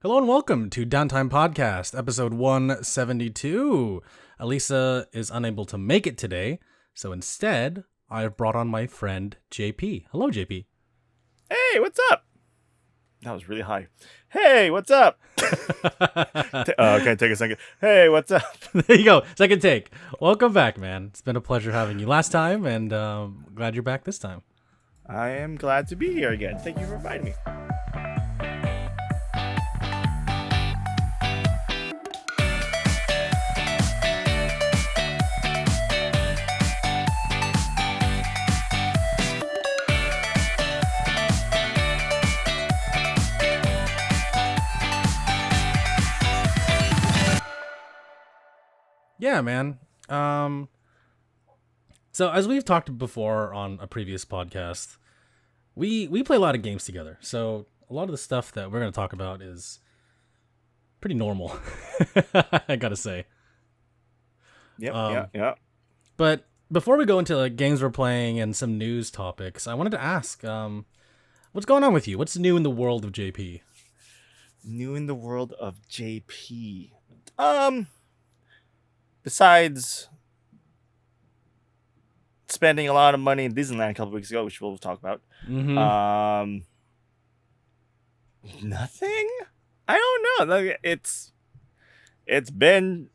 Hello and welcome to Downtime Podcast, episode 172. Alyssa is unable to make it today, so instead, I've brought on my friend JP. Hello, JP. Hey, what's up? That was really high. Hey, what's up? Okay, take a second. Hey, what's up? There you go. Second take. Welcome back, man. It's been a pleasure having you last time, and glad you're back this time. I am glad to be here again. Thank you for inviting me. Yeah, man. So as we've talked before on a previous podcast, we play a lot of games together. So a lot of the stuff that we're going to talk about is pretty normal, I gotta say. Yeah. But before we go into like games we're playing and some news topics, I wanted to ask, what's going on with you? What's new in the world of JP? New in the world of JP. Besides spending a lot of money in Disneyland a couple weeks ago, which we'll talk about. Mm-hmm. Nothing. I don't know. Like, it's been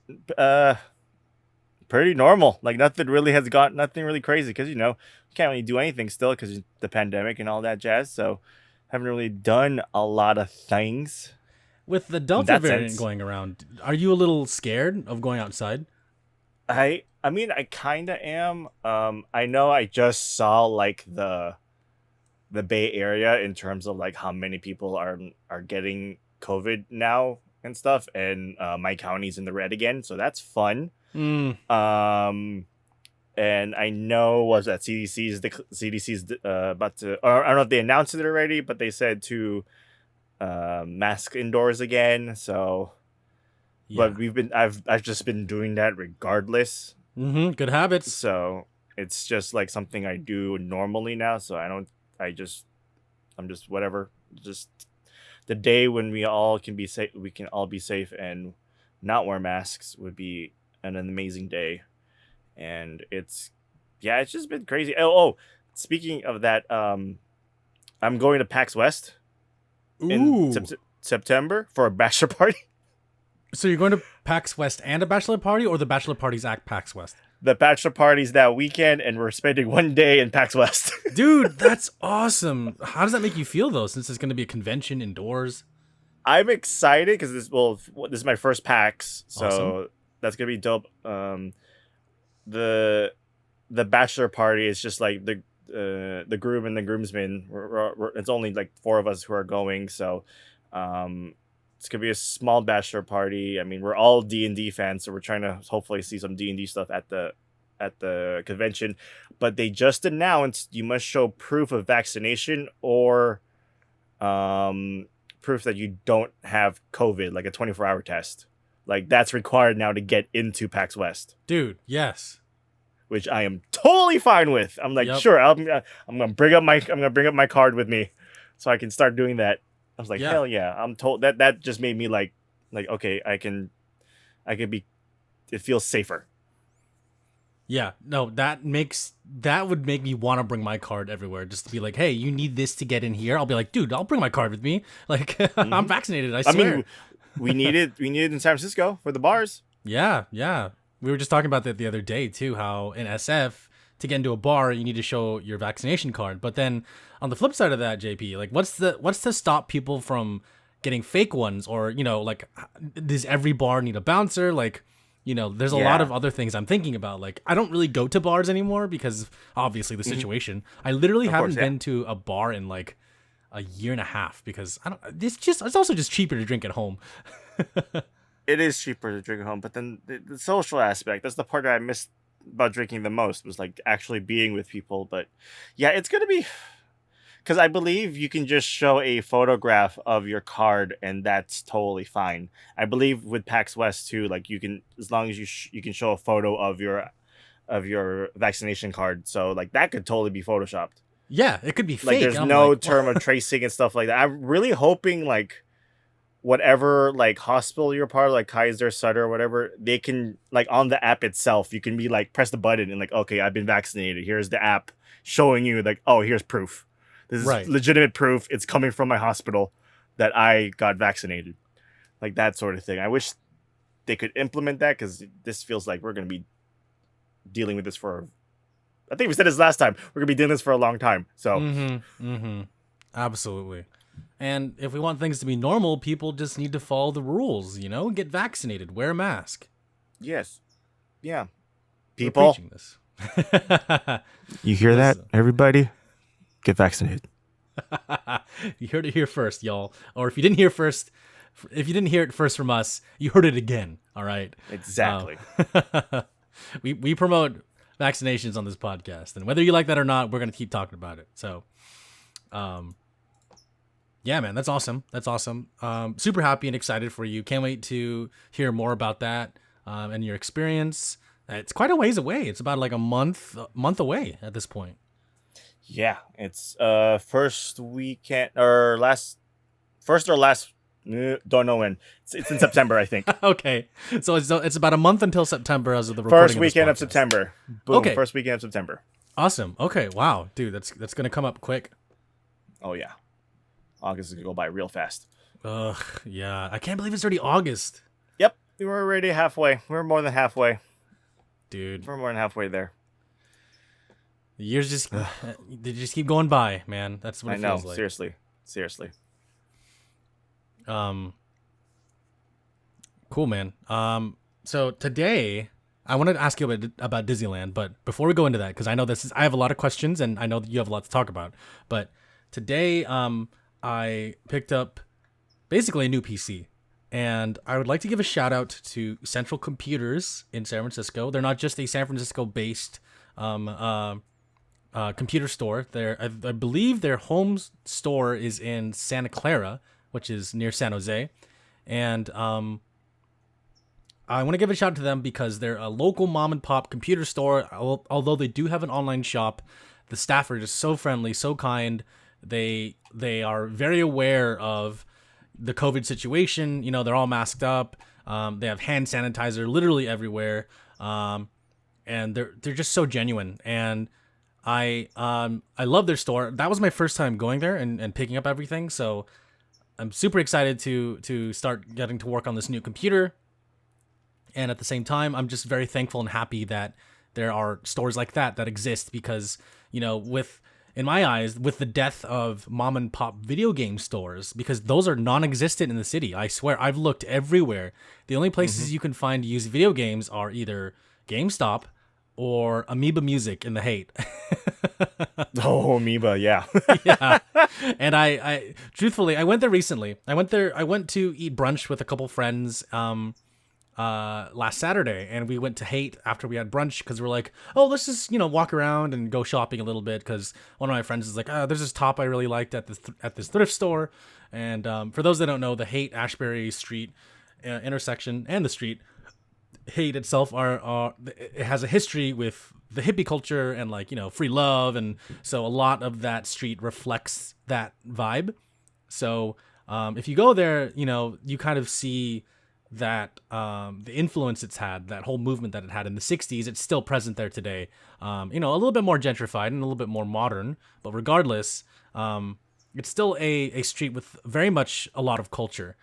pretty normal. Like nothing really crazy because we can't really do anything still because the pandemic and all that jazz. So haven't really done a lot of things. With the Delta variant going around, are you a little scared of going outside? I mean, I kind of am. I know I just saw like the Bay Area in terms of like how many people are getting COVID now and stuff, and my county's in the red again, so that's fun. And I know CDC's about to, or I don't know if they announced it already, but they said to mask indoors again. So, yeah. But I've just been doing that regardless. Good habits. So it's just like something I do normally now. So I'm just whatever. Just the day when we all can be safe, we can all be safe and not wear masks would be an amazing day. And it's just been crazy. Oh, speaking of that, I'm going to PAX West in September for a bachelor party. So you're going to PAX West and a bachelor party, or the bachelor party's at PAX West? The bachelor party's that weekend, and we're spending one day in PAX West. Dude, that's awesome. How does that make you feel, though, since it's going to be a convention indoors? I'm excited because this is my first PAX, so awesome. That's going to be dope. The bachelor party is just like the groom and the groomsmen. It's only like 4 of us who are going, so it's gonna be a small bachelor party. I mean, we're all D&D fans, so we're trying to hopefully see some D&D stuff at the convention. But they just announced you must show proof of vaccination or proof that you don't have COVID, like a 24-hour test. Like that's required now to get into PAX West. Dude, yes. Which I am totally fine with. I'm like, sure, I'm gonna bring up my card with me, so I can start doing that. I was like, hell yeah! I'm told that just made me like okay, I can be. It feels safer. Yeah, no, that would make me want to bring my card everywhere, just to be like, hey, you need this to get in here. I'll be like, dude, I'll bring my card with me. Like, I'm vaccinated. I swear. I mean, we need it in San Francisco for the bars. Yeah. We were just talking about that the other day too. How in SF to get into a bar, you need to show your vaccination card. But then on the flip side of that, JP, like what's to stop people from getting fake ones? Or, like, does every bar need a bouncer? Like, there's a lot of other things I'm thinking about. Like, I don't really go to bars anymore because obviously the situation. I literally haven't been to a bar in like a year and a half because it's also just cheaper to drink at home. It is cheaper to drink at home, but then the social aspect, that's the part that I missed about drinking the most, was like actually being with people. But yeah, it's going to be, because I believe you can just show a photograph of your card and that's totally fine. I believe with PAX West too, like you can, as long as you can show a photo of your vaccination card. So like that could totally be photoshopped. Yeah, it could be fake. Like there's no term of tracing and stuff like that. I'm really hoping like whatever like hospital you're part of, like Kaiser, Sutter, or whatever, they can like on the app itself, you can be like press the button and like, okay, I've been vaccinated. Here's the app showing you like, oh, here's proof. This is Right. legitimate proof. It's coming from my hospital that I got vaccinated. Like that sort of thing. I wish they could implement that because this feels like we're going to be dealing with this for, I think we said this last time, we're going to be doing this for a long time. So Absolutely. And if we want things to be normal, people just need to follow the rules, you know? Get vaccinated, wear a mask. yes. Yeah. We're People, preaching this. you hear that, Listen. everybody? Get vaccinated. You heard it here first, y'all. Or if you didn't hear it first from us, you heard it again. All right. Exactly. We promote vaccinations on this podcast, and whether you like that or not, we're gonna keep talking about it. So, yeah, man, that's awesome. That's awesome. Super happy and excited for you. Can't wait to hear more about that and your experience. It's quite a ways away. It's about like a month away at this point. Yeah, it's first weekend or last, don't know when. It's in September, I think. Okay, so it's about a month until September as of the recording. First weekend of podcast. September. Boom. Okay. First weekend of September. Awesome. Okay. Wow, dude, that's gonna come up quick. Oh yeah, August is gonna go by real fast. Ugh. Yeah, I can't believe it's already August, Yep, we're already halfway. We're more than halfway. dude. We're more than halfway there. The years just they just keep going by, man. That's what I it know. feels like. Seriously. Cool, man. So today I wanted to ask you about Disneyland, but before we go into that, because I know I have a lot of questions and I know that you have a lot to talk about. But today, I picked up basically a new PC, and I would like to give a shout out to Central Computers in San Francisco. They're not just a San Francisco based computer store. I believe their home store is in Santa Clara, which is near San Jose, and I want to give a shout out to them because they're a local mom and pop computer store. Although they do have an online shop, the staff are just so friendly, so kind. They are very aware of the COVID situation. You know, they're all masked up. They have hand sanitizer literally everywhere, and they're just so genuine. And I love their store. That was my first time going there and picking up everything. So I'm super excited to start getting to work on this new computer. And at the same time, I'm just very thankful and happy that there are stores like that exist because, you know, in my eyes, with the death of mom and pop video game stores, because those are non-existent in the city. I swear, I've looked everywhere. The only places you can find used video games are either GameStop or Amoeba Music in the Haight. Oh, Amoeba, yeah. Yeah. And I truthfully, I went there recently. I went to eat brunch with a couple friends last Saturday, and we went to Haight after we had brunch because we're like, oh, let's just, you know, walk around and go shopping a little bit, because one of my friends is like, there's this top I really liked at this thrift store. And for those that don't know, the Haight Ashbury Street intersection and the street Haight itself it has a history with the hippie culture and, like, you know, free love, and so a lot of that street reflects that vibe. So if you go there, you know, you kind of see that the influence it's had, that whole movement that it had in the 60s, it's still present there today. You know, a little bit more gentrified and a little bit more modern, but regardless, it's still a street with very much a lot of culture.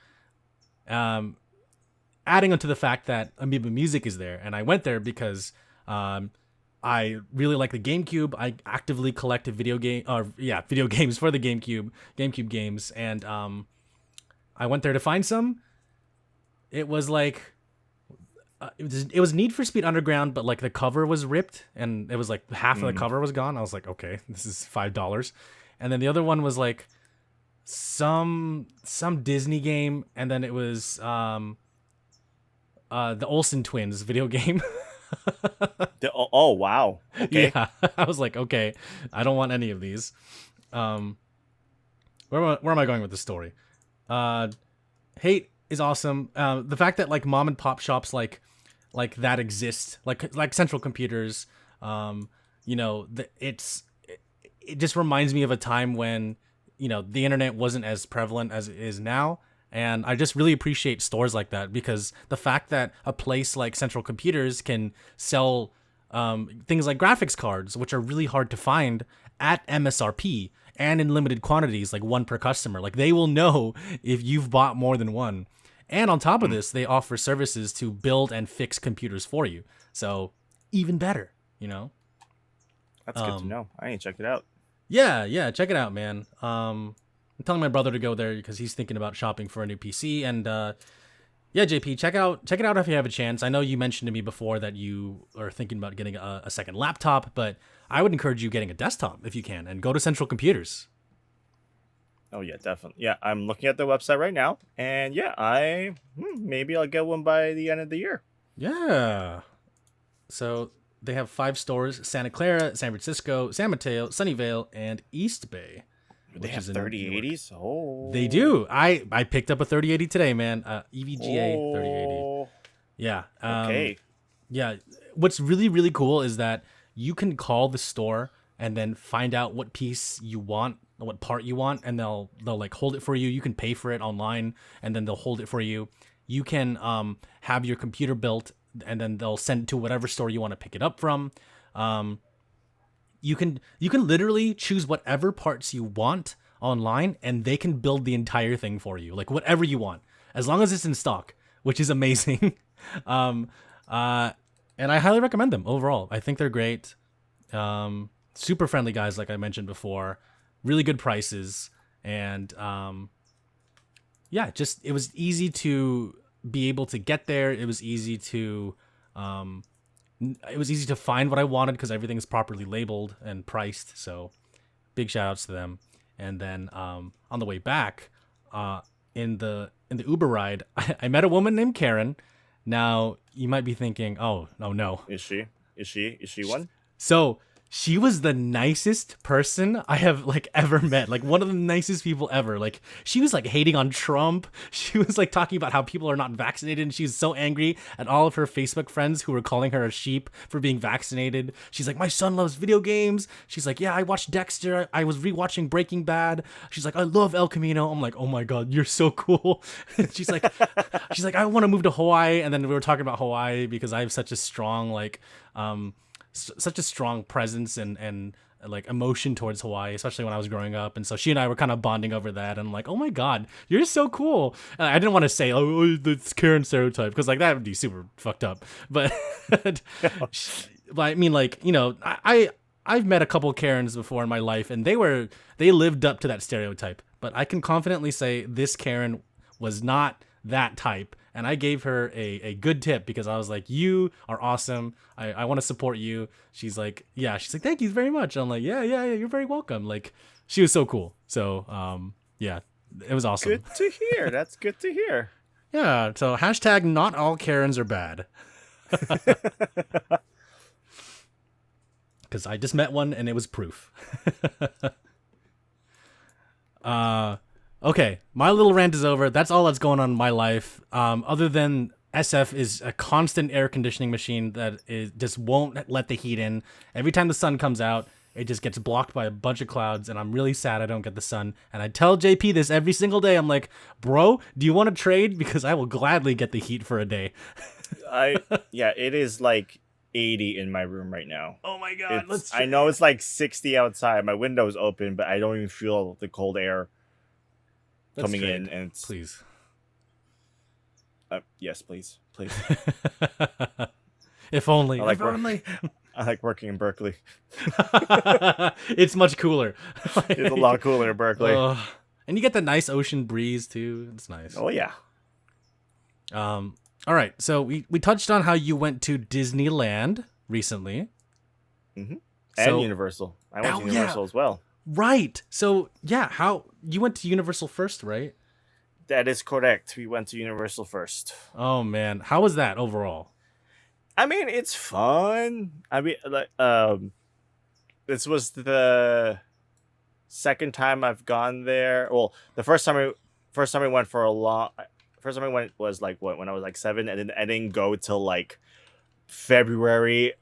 Adding onto the fact that Amoeba Music is there, and I went there because I really like the GameCube. I actively collected video games for the GameCube games, and I went there to find some. It was like it was Need for Speed Underground, but like the cover was ripped, and it was like half of the cover was gone. I was like, okay, this is $5. And then the other one was like some Disney game, and then it was the Olsen twins video game. Oh wow. Okay. Yeah, I was like, okay, I don't want any of these. Where am I going with this story? Haight is awesome. The fact that like mom and pop shops like that exist, like Central Computers, you know, it just reminds me of a time when, you know, the internet wasn't as prevalent as it is now, And I just really appreciate stores like that, because the fact that a place like Central Computers can sell things like graphics cards, which are really hard to find at MSRP and in limited quantities, like one per customer. Like, they will know if you've bought more than one. And on top of this, they offer services to build and fix computers for you. So even better, you know? That's good to know. I ain't check it out. Yeah, check it out, man. I'm telling my brother to go there because he's thinking about shopping for a new PC. And yeah, JP, check it out if you have a chance. I know you mentioned to me before that you are thinking about getting a second laptop, but I would encourage you getting a desktop if you can, and go to Central Computers. Oh yeah, definitely. Yeah, I'm looking at the website right now, and yeah, maybe I'll get one by the end of the year. Yeah. So they have 5 stores: Santa Clara, San Francisco, San Mateo, Sunnyvale, and East Bay. They have 3080s? Oh. They do. I picked up a 3080 today, man. EVGA 3080. Yeah. Okay. Yeah. What's really, really cool is that you can call the store and then find out what piece you want, what part you want, and they'll like hold it for you. You can pay for it online, and then they'll hold it for you. You can have your computer built, and then they'll send it to whatever store you want to pick it up from. You can literally choose whatever parts you want online, and they can build the entire thing for you, like whatever you want, as long as it's in stock, which is amazing. And I highly recommend them overall. I think they're great. Super friendly guys, like I mentioned before, really good prices, and yeah, just it was easy to be able to get there. It was easy to find what I wanted because everything is properly labeled and priced. So big shout outs to them. And then on the way back, in the Uber ride, I met a woman named Karen. Now you might be thinking, oh no. Is she one? So she was the nicest person I have like ever met. Like one of the nicest people ever. Like she was like hating on Trump. She was like talking about how people are not vaccinated, and she was so angry at all of her Facebook friends who were calling her a sheep for being vaccinated. She's like, my son loves video games. She's like, yeah, I watched Dexter. I was rewatching Breaking Bad. She's like, I love El Camino. I'm like, oh my God, you're so cool. she's like, I want to move to Hawaii. And then we were talking about Hawaii because I have such a strong such a strong presence and like emotion towards Hawaii, especially when I was growing up. And so she and I were kind of bonding over that. And I'm like, oh my God, you're so cool. And I didn't want to say, oh, it's Karen stereotype, because like that would be super fucked up. But, but I mean, like, you know, I've met a couple Karens before in my life, and they lived up to that stereotype. But I can confidently say this Karen was not that type. And I gave her a good tip because I was like, you are awesome. I want to support you. She's like, thank you very much. I'm like, yeah, you're very welcome. Like, she was so cool. So, yeah, it was awesome. Good to hear. That's good to hear. Yeah. So hashtag not all Karens are bad. Because I just met one and it was proof. Okay, my little rant is over. That's all that's going on in my life. Other than SF is a constant air conditioning machine that just won't let the heat in. Every time the sun comes out, it just gets blocked by a bunch of clouds, and I'm really sad I don't get the sun. And I tell JP this every single day. I'm like, bro, do you want to trade? Because I will gladly get the heat for a day. It is like 80 in my room right now. Oh my God. I know it's like 60 outside. My window's open, but I don't even feel the cold air coming in, and please. Yes, please. If only. I like working in Berkeley. It's much cooler. It's a lot cooler in Berkeley. And you get the nice ocean breeze too. It's nice. Oh yeah. All right. So we touched on how you went to Disneyland recently. Mm-hmm. And Universal. I went to Universal as well. Right. So, yeah, how you went to Universal first, right? That is correct. We went to Universal first. Oh man, how was that overall? I mean, it's fun. I mean, like, this was the second time I've gone there. Well, the first time I went for a long. First time I went was like when I was like 7, and then I didn't go till like February,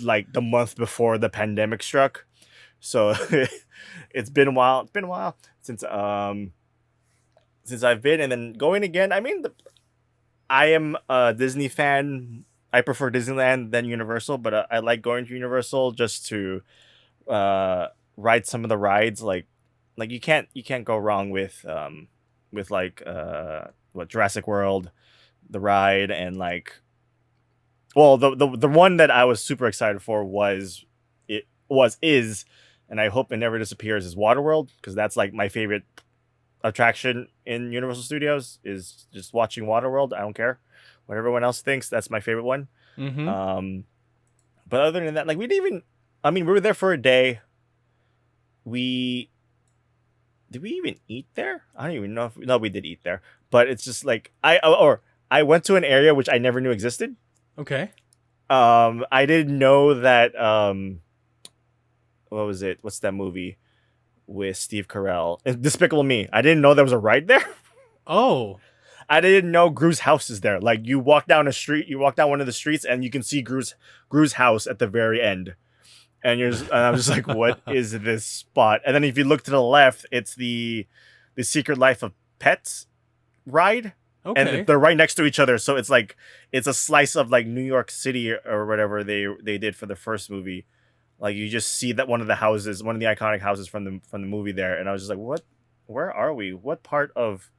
like the month before the pandemic struck. So it's been a while. It's been a while since since I've been, and then going again. I mean, I am a Disney fan. I prefer Disneyland than Universal, but I like going to Universal just to ride some of the rides. Like you can't go wrong with like what Jurassic World, the ride, and like well the one that I was super excited for is, and I hope it never disappears, is Waterworld, because that's like my favorite attraction in Universal Studios, is just watching Waterworld. I don't care what everyone else thinks. That's my favorite one. Mm-hmm. But other than that, like we didn't even. I mean, we were there for a day. Did we even eat there? I don't even know if no, we did eat there. But it's just like I went to an area which I never knew existed. Okay. I didn't know that. What was it? What's that movie with Steve Carell? Despicable Me. I didn't know there was a ride there. Oh. I didn't know Gru's house is there. Like you walk down a street, you walk down one of the streets, and you can see Gru's house at the very end. And I'm just like, what is this spot? And then if you look to the left, it's the Secret Life of Pets ride. Okay. And they're right next to each other, so it's like it's a slice of like New York City or whatever they did for the first movie. Like you just see that one of the iconic houses from the movie there, and I was just like, what? Where are we? What part of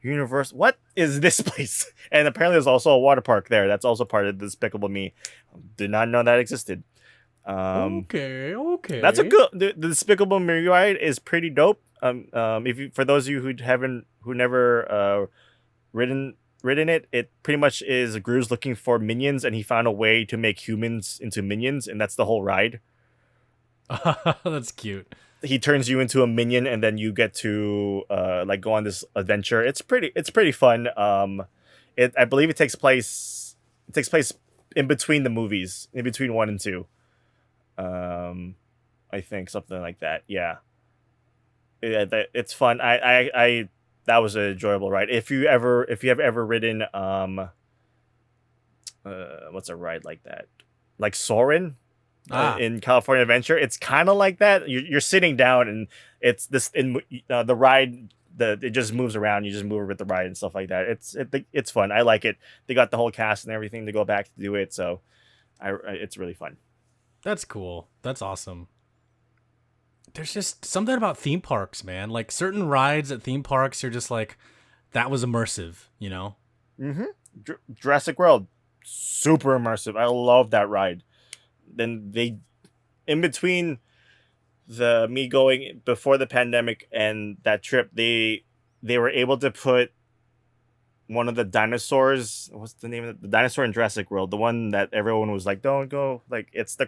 universe? What is this place? And apparently there's also a water park there. That's also part of Despicable Me. Did not know that existed. Okay. That's a good. The Despicable Me ride is pretty dope. If you, for those of you who never ridden it, it pretty much is Gru's looking for minions, and he found a way to make humans into minions, and that's the whole ride. That's cute. He turns you into a minion, and then you get to like go on this adventure. It's pretty fun. I believe it takes place in between the movies, in between 1 and 2. I think something like that. Yeah. It's fun. I that was an enjoyable ride. If you have ever ridden what's a ride like that? Like Soarin' in California Adventure, it's kind of like that. You're sitting down, and it's this in the ride. It just moves around. You just move with the ride and stuff like that. It's fun. I like it. They got the whole cast and everything to go back to do it, so it's really fun. That's cool. That's awesome. There's just something about theme parks, man. Like certain rides at theme parks, you're just like, that was immersive, you know? Mm-hmm. Jurassic World, super immersive. I love that ride. Then in between me going before the pandemic and that trip, they were able to put one of the dinosaurs. What's the name of it? The dinosaur in Jurassic World, the one that everyone was like, "Don't go!" Like it's the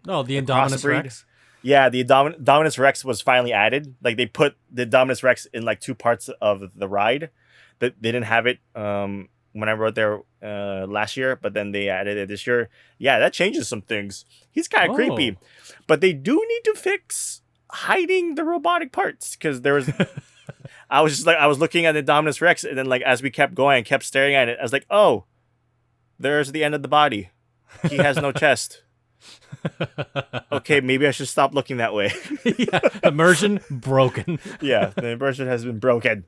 Indominus Rex. Yeah, the Indominus Rex was finally added. Like they put the Indominus Rex in like 2 parts of the ride. That they didn't have it when I rode there last year, but then they added it this year. Yeah, that changes some things. He's kind of creepy, but they do need to fix hiding the robotic parts, because there was. I was looking at the Indominus Rex, and then like as we kept going, I kept staring at it. I was like, oh, there's the end of the body. He has no chest. Okay, maybe I should stop looking that way. Yeah, immersion broken. Yeah, the immersion has been broken.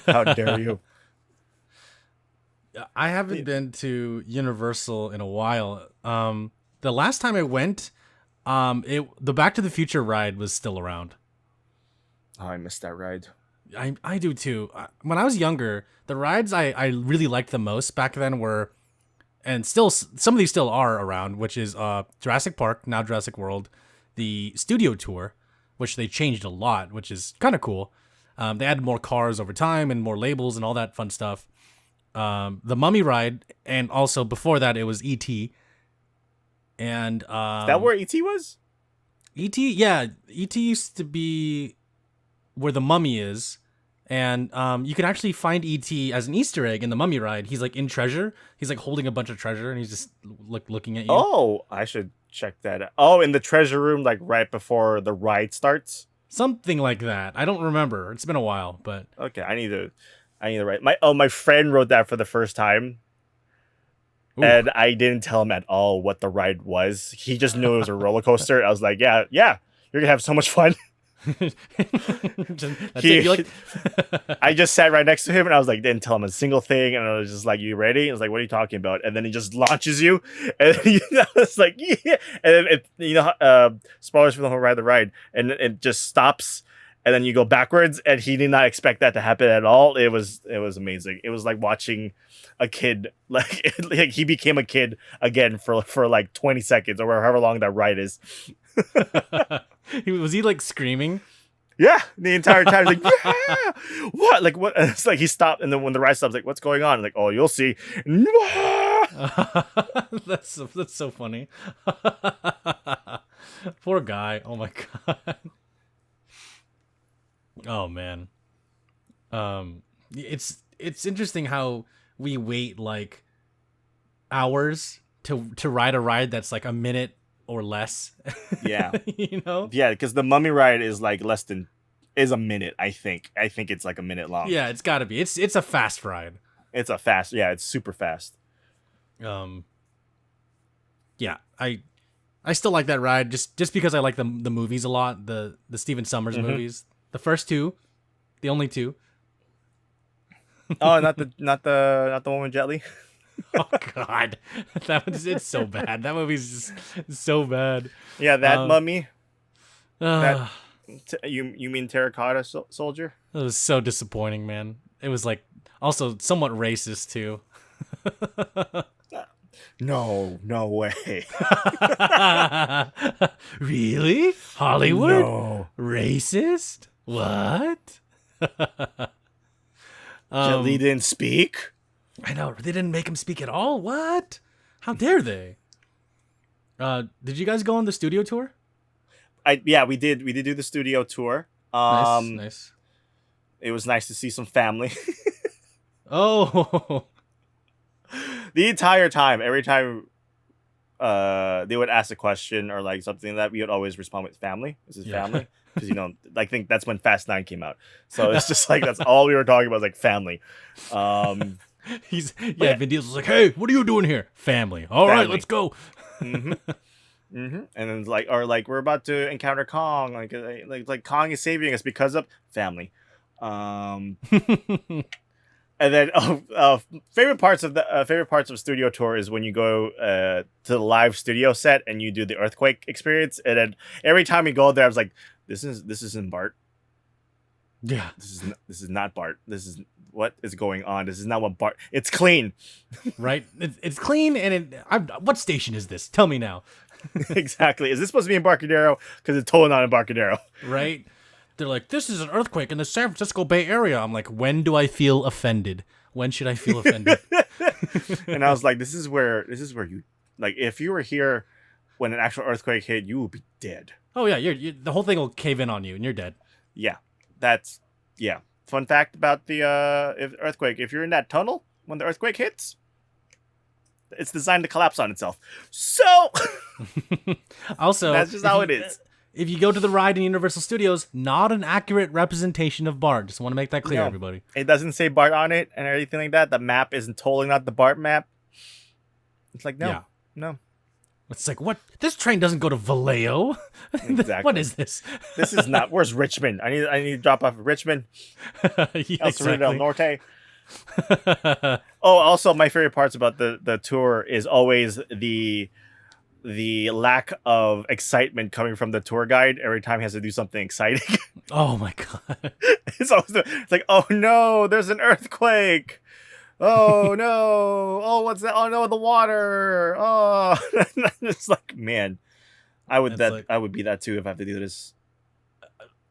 How dare you? I haven't been to Universal in a while. The last time I went, the Back to the Future ride was still around. Oh, I missed that ride. I do too. When I was younger, the rides I really liked the most back then were, and still some of these still are around, which is Jurassic Park, now Jurassic World, the Studio Tour, which they changed a lot, which is kind of cool. They added more cars over time and more labels and all that fun stuff. The Mummy ride, and also before that it was E.T. And is that where E.T. was? E.T. Yeah, E.T. used to be where the Mummy is, and you can actually find E.T. as an Easter egg in the Mummy ride. He's like in treasure. He's like holding a bunch of treasure, and he's just looking at you. Oh, I should check that out. Oh, in the treasure room, like right before the ride starts. Something like that. I don't remember. It's been a while, but okay, I need to write. My friend wrote that for the first time. Ooh. And I didn't tell him at all what the ride was. He just knew it was a roller coaster. I was like, yeah, you're gonna have so much fun. That's it. You like? I just sat right next to him and I was like, didn't tell him a single thing. And I was just like, you ready? I was like, what are you talking about? And then he just launches you. And I was like, yeah. And then spoilers for the whole ride, the ride. And it just stops. And then you go backwards. And he did not expect that to happen at all. It was amazing. It was like watching a kid, like he became a kid again for like 20 seconds or however long that ride is. Was he like screaming? Yeah, the entire time. He's like, yeah, what? Like, what? It's like he stopped, and then when the ride stops, like, what's going on? Like, oh, you'll see. That's so funny. Poor guy. Oh my god. Oh man. It's interesting how we wait like hours to ride a ride that's like a minute or less. Yeah. You know? Yeah, because the Mummy ride is like is a minute, I think. I think it's like a minute long. Yeah, it's gotta be. It's a fast ride. It's super fast. Yeah, I still like that ride just because I like the movies a lot, the Stephen Sommers movies. The first two, the only two. Oh, not the one with Jet Li? Oh god, it's so bad. That movie's just so bad. Yeah, that Mummy. You mean Terracotta Soldier? It was so disappointing, man. It was like also somewhat racist too. No way. Really? Hollywood? No. Racist? What? Jet Li didn't speak. I know, they didn't make him speak at all. What? How dare they? Did you guys go on the studio tour? Yeah, we did do the studio tour. Nice. It was nice to see some family. Oh. The entire time, every time they would ask a question or like something like that, we would always respond with family. This is family. Because I think that's when Fast 9 came out. So it's just like that's all we were talking about, like family. Vin Diesel's like, hey, what are you doing here? Family. All right, let's go. Mm-hmm. Mm-hmm. And then like we're about to encounter Kong, like Kong is saving us because of family. And then favorite parts of studio tour is when you go to the live studio set and you do the earthquake experience. And then every time you go there, I was like, this isn't Bart. Yeah, this is not Bart. This is what is going on. This is not what Bart. It's clean, right? It's clean. And what station is this? Tell me now. Exactly. Is this supposed to be in Barcadero? Because it's totally not in Barcadero. Right. They're like, this is an earthquake in the San Francisco Bay Area. I'm like, when do I feel offended? When should I feel offended? And I was like, this is where you, like, if you were here when an actual earthquake hit, you would be dead. Oh yeah, the whole thing will cave in on you and you're dead. Yeah, fun fact about the earthquake: if you're in that tunnel when the earthquake hits, it's designed to collapse on itself. So also, that's just how it is. If you go to the ride in Universal Studios, not an accurate representation of Bart. Just want to make that clear, everybody. It doesn't say Bart on it and everything like that. The map isn't totally not the Bart map. It's like, no. It's like, what? This train doesn't go to Vallejo. Exactly. What is this? This is not. Where's Richmond? I need to drop off at Richmond. El Cerrito del Norte. Oh, also, my favorite parts about the tour is always the lack of excitement coming from the tour guide every time he has to do something exciting. Oh my god. It's like, oh no, there's an earthquake. Oh no. Oh, what's that? Oh no, the water. Oh. It's like, man, I would be that too if I have to do this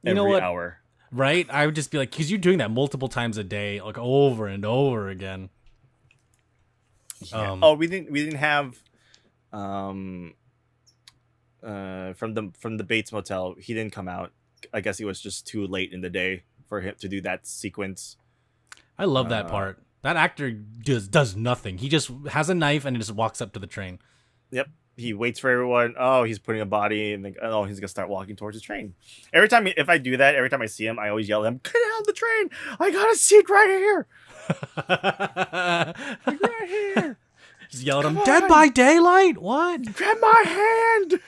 every hour. Right? I would just be like, because you're doing that multiple times a day, like over and over again. Yeah. We didn't have from the Bates Motel, he didn't come out. I guess he was just too late in the day for him to do that sequence. I love that part. That actor does nothing. He just has a knife and just walks up to the train. Yep. He waits for everyone. Oh, he's putting a body, and he's gonna start walking towards the train. Every time I do that, every time I see him, I always yell at him, "Get out of the train! I got a seat right here! Like, right here!" Just yell at him, "Dead by Daylight? What? Grab my hand!"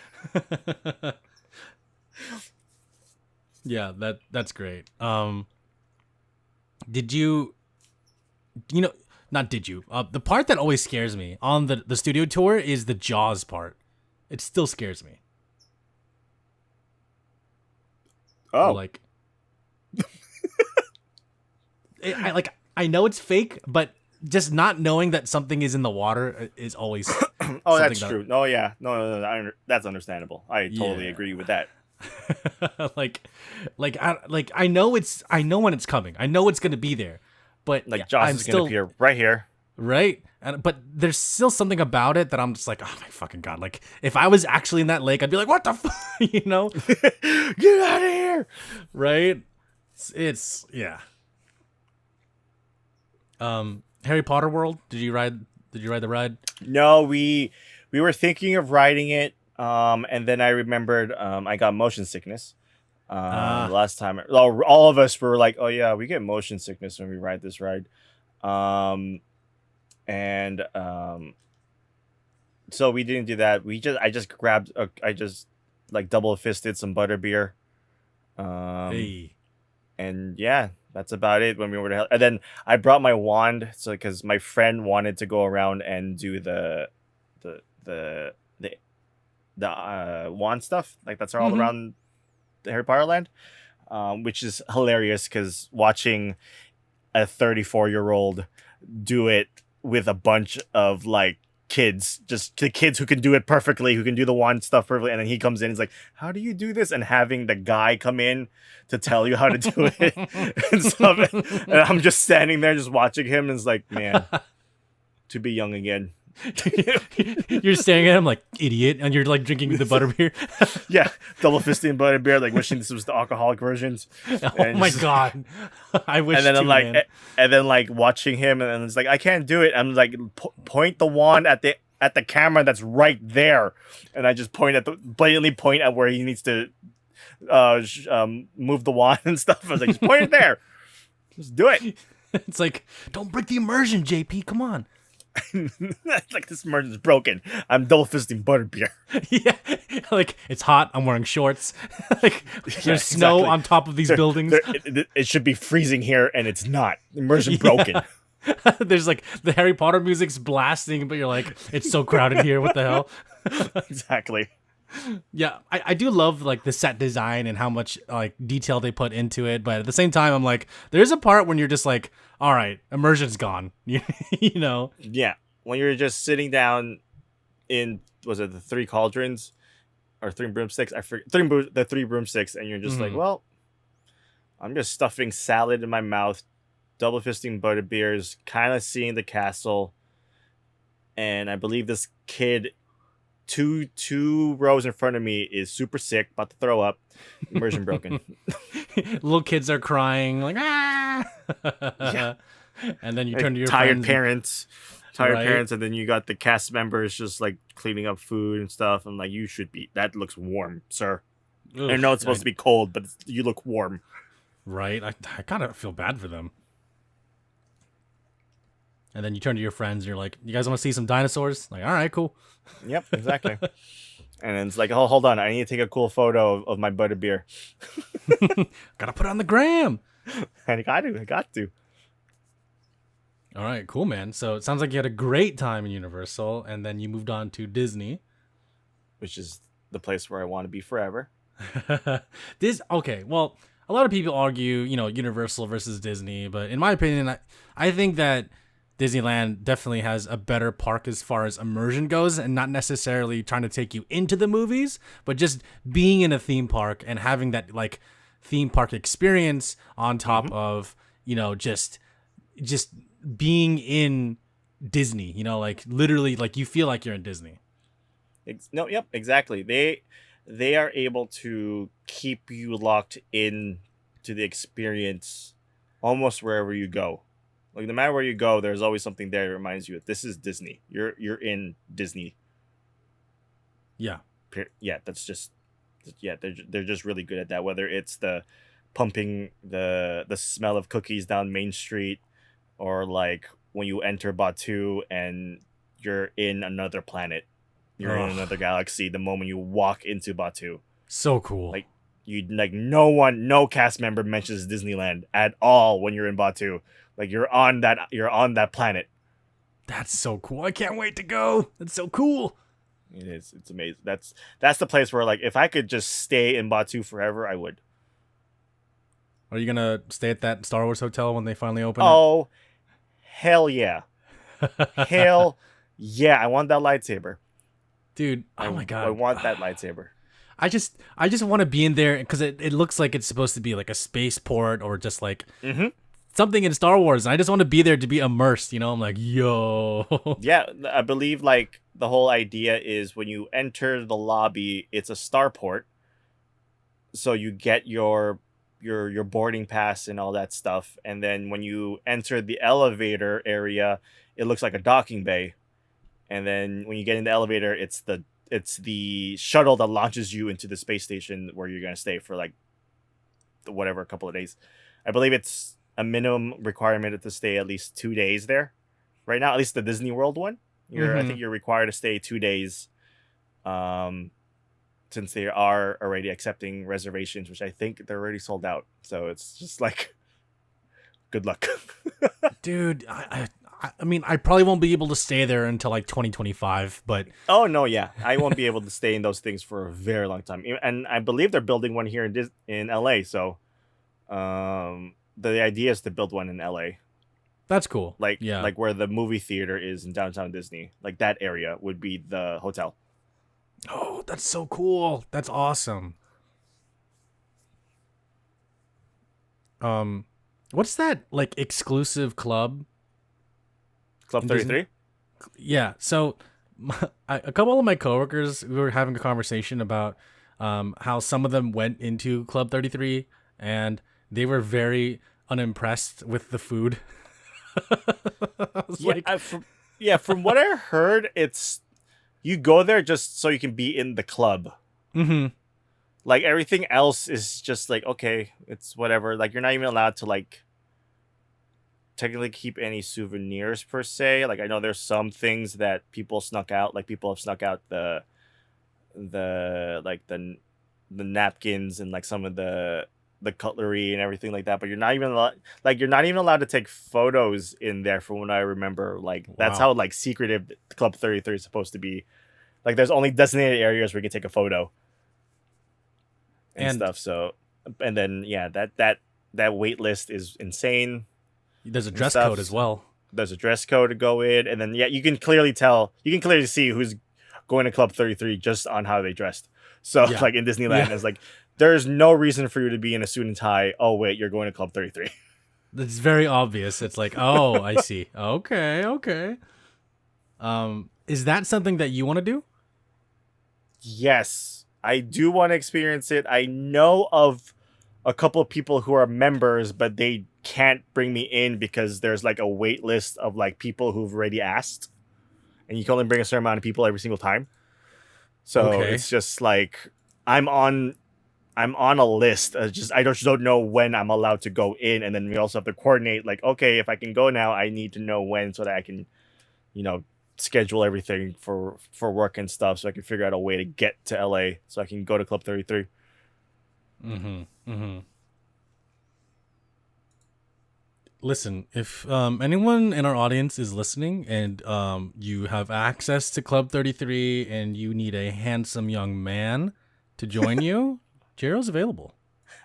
Yeah, that's great. Did you, you know, not did you? The part that always scares me on the studio tour is the Jaws part. It still scares me. Or Oh, like, I know it's fake, but just not knowing that something is in the water is always oh, something that's that, true. Oh, yeah. No. That's understandable. I totally yeah. agree with that. like I know when it's coming. I know it's gonna be there, but Like Joss I'm is gonna still appear right here. right. But there's still something about it that I'm just like, oh my fucking god! Like if I was actually in that lake, I'd be like, what the fuck, you know? Get out of here! Right? It's yeah. Harry Potter World. Did you ride? Did you ride the ride? No, we were thinking of writing it, and then I remembered I got motion sickness. Ah, Last time, all of us were like, "Oh yeah, we get motion sickness when we ride this ride," um, and so we didn't do that. I just grabbed, I just like double fisted some butterbeer, um, hey. and yeah, that's about it. When we were to, and then I brought my wand, so because my friend wanted to go around and do the the the wand stuff, like that's all Mm-hmm. around the Harry Potter land, which is hilarious because watching a 34-year-old do it with a bunch of like kids, just the kids who can do it perfectly, who can do the wand stuff perfectly, and then he comes in, he's like, "How do you do this?" And having the guy come in to tell you how to do it and stuff, and I'm just standing there just watching him, and it's like, man, to be young again. You're staring at him like idiot, and you're like drinking the butterbeer. Yeah, double fisting butterbeer, like wishing this was the alcoholic versions. Oh And my just, god, I wish and then I'm too, like, man. and then like watching him, and it's like I can't do it. I'm like, point the wand at the camera that's right there, and I just blatantly point at where he needs to move the wand and stuff. I was like, just point it there, just do it. It's like, don't break the immersion, JP. Come on. Like this immersion is broken. I'm double fisting butterbeer. Yeah, like it's hot. I'm wearing shorts. Like Yeah, there's snow exactly. on top of these buildings. It should be freezing here, and it's not. Immersion Yeah. broken. There's like the Harry Potter music's blasting, but you're like, it's so crowded here. What the hell? Exactly. Yeah, I do love like the set design and how much like detail they put into it, but at the same time, I'm like, there's a part when you're just like, all right, immersion's gone. You know? Yeah, when you're just sitting down in, was it the three cauldrons or three broomsticks? I forget, the three broomsticks, and you're just like, Mhm. well, I'm just stuffing salad in my mouth, double fisting butter beers, kind of seeing the castle, and I believe this kid two rows in front of me is super sick, about to throw up. Immersion broken. Little kids are crying, like ah, Yeah. and then you Like, turn to your tired friends, parents. right? And then you got the cast members just like cleaning up food and stuff. I'm like, you should be. That looks warm, sir. I know it's Oof, supposed to be cold, but you look warm. right. I kind of feel bad for them. And then you turn to your friends, and you're like, "You guys want to see some dinosaurs?" Like, all right, cool. Yep, exactly. And then it's like, oh, hold on, I need to take a cool photo of my butterbeer. Gotta put it on the gram. And I got to. All right, cool, man. So it sounds like you had a great time in Universal, and then you moved on to Disney. Which is the place where I want to be forever. This okay. Well, a lot of people argue, Universal versus Disney, but in my opinion, I think that Disneyland definitely has a better park as far as immersion goes, and not necessarily trying to take you into the movies, but just being in a theme park and having that like theme park experience on top Mm-hmm. of just being in Disney. Like literally, like you feel like you're in Disney. No, yep, exactly. They are able to keep you locked in to the experience almost wherever you go. Like no matter where you go, there's always something there that reminds you that this is Disney. You're in Disney. Yeah. Yeah, that's just they're just really good at that. Whether it's the pumping the smell of cookies down Main Street, or like when you enter Batu and you're in another planet, you're in Ugh. another galaxy the moment you walk into Batu. So cool. Like You like no cast member mentions Disneyland at all when you're in Batu. Like you're on that planet. That's so cool. I can't wait to go. That's so cool. It is. It's amazing. That's the place where like if I could just stay in Batu forever, I would. Are you gonna stay at that Star Wars hotel when they finally open? Oh, hell yeah. Hell yeah. I want that lightsaber. Dude, oh my god. I want that lightsaber. I just want to be in there because it looks like it's supposed to be like a spaceport or just like something in Star Wars. And I just want to be there to be immersed, you know? I'm like, yo. Yeah, I believe like the whole idea is when you enter the lobby, it's a starport. So you get your boarding pass and all that stuff. And then when you enter the elevator area, it looks like a docking bay. And then when you get in the elevator, it's the shuttle that launches you into the space station where you're going to stay for like a couple of days. I believe it's a minimum requirement to stay at least 2 days there. Right now, at least the Disney World one, I think you're required to stay 2 days. Since they are already accepting reservations, which I think they're already sold out. So it's just like, good luck. Dude, I mean, I probably won't be able to stay there until like 2025, but... Oh, no, yeah. I won't be able to stay in those things for a very long time. And I believe they're building one here in LA, so the idea is to build one in LA. That's cool. Like where the movie theater is in downtown Disney. Like that area would be the hotel. Oh, that's so cool. That's awesome. What's that like exclusive club? Club 33? Yeah. So a couple of my coworkers, we were having a conversation about how some of them went into Club 33 and they were very unimpressed with the food. From what I heard, it's you go there just so you can be in the club. Mm-hmm. Like everything else is just like, okay, it's whatever. Like you're not even allowed to like technically keep any souvenirs per se. Like I know there's some things that people snuck out. Like people have snuck out the napkins and like some of the cutlery and everything like that. But you're not even allowed to take photos in there. From what I remember, like that's how like secretive Club 33 is supposed to be. Like there's only designated areas where you can take a photo and stuff. So and then that wait list is insane. There's a dress code as well. There's a dress code to go in, and then you can clearly see who's going to Club 33 just on how they dressed. So like in Disneyland, it's like there's no reason for you to be in a suit and tie. Oh wait, you're going to Club 33. It's very obvious. It's like, oh, I see. Okay. Is that something that you want to do? Yes, I do want to experience it. I know of a couple of people who are members, but they can't bring me in because there's like a wait list of like people who've already asked, and you can only bring a certain amount of people every single time. So it's just like I'm on a list. I just don't know when I'm allowed to go in, and then we also have to coordinate. Like, okay, if I can go now, I need to know when so that I can, schedule everything for work and stuff, so I can figure out a way to get to LA so I can go to Club 33. Listen, if anyone in our audience is listening and you have access to Club 33 and you need a handsome young man to join you, Jero's available.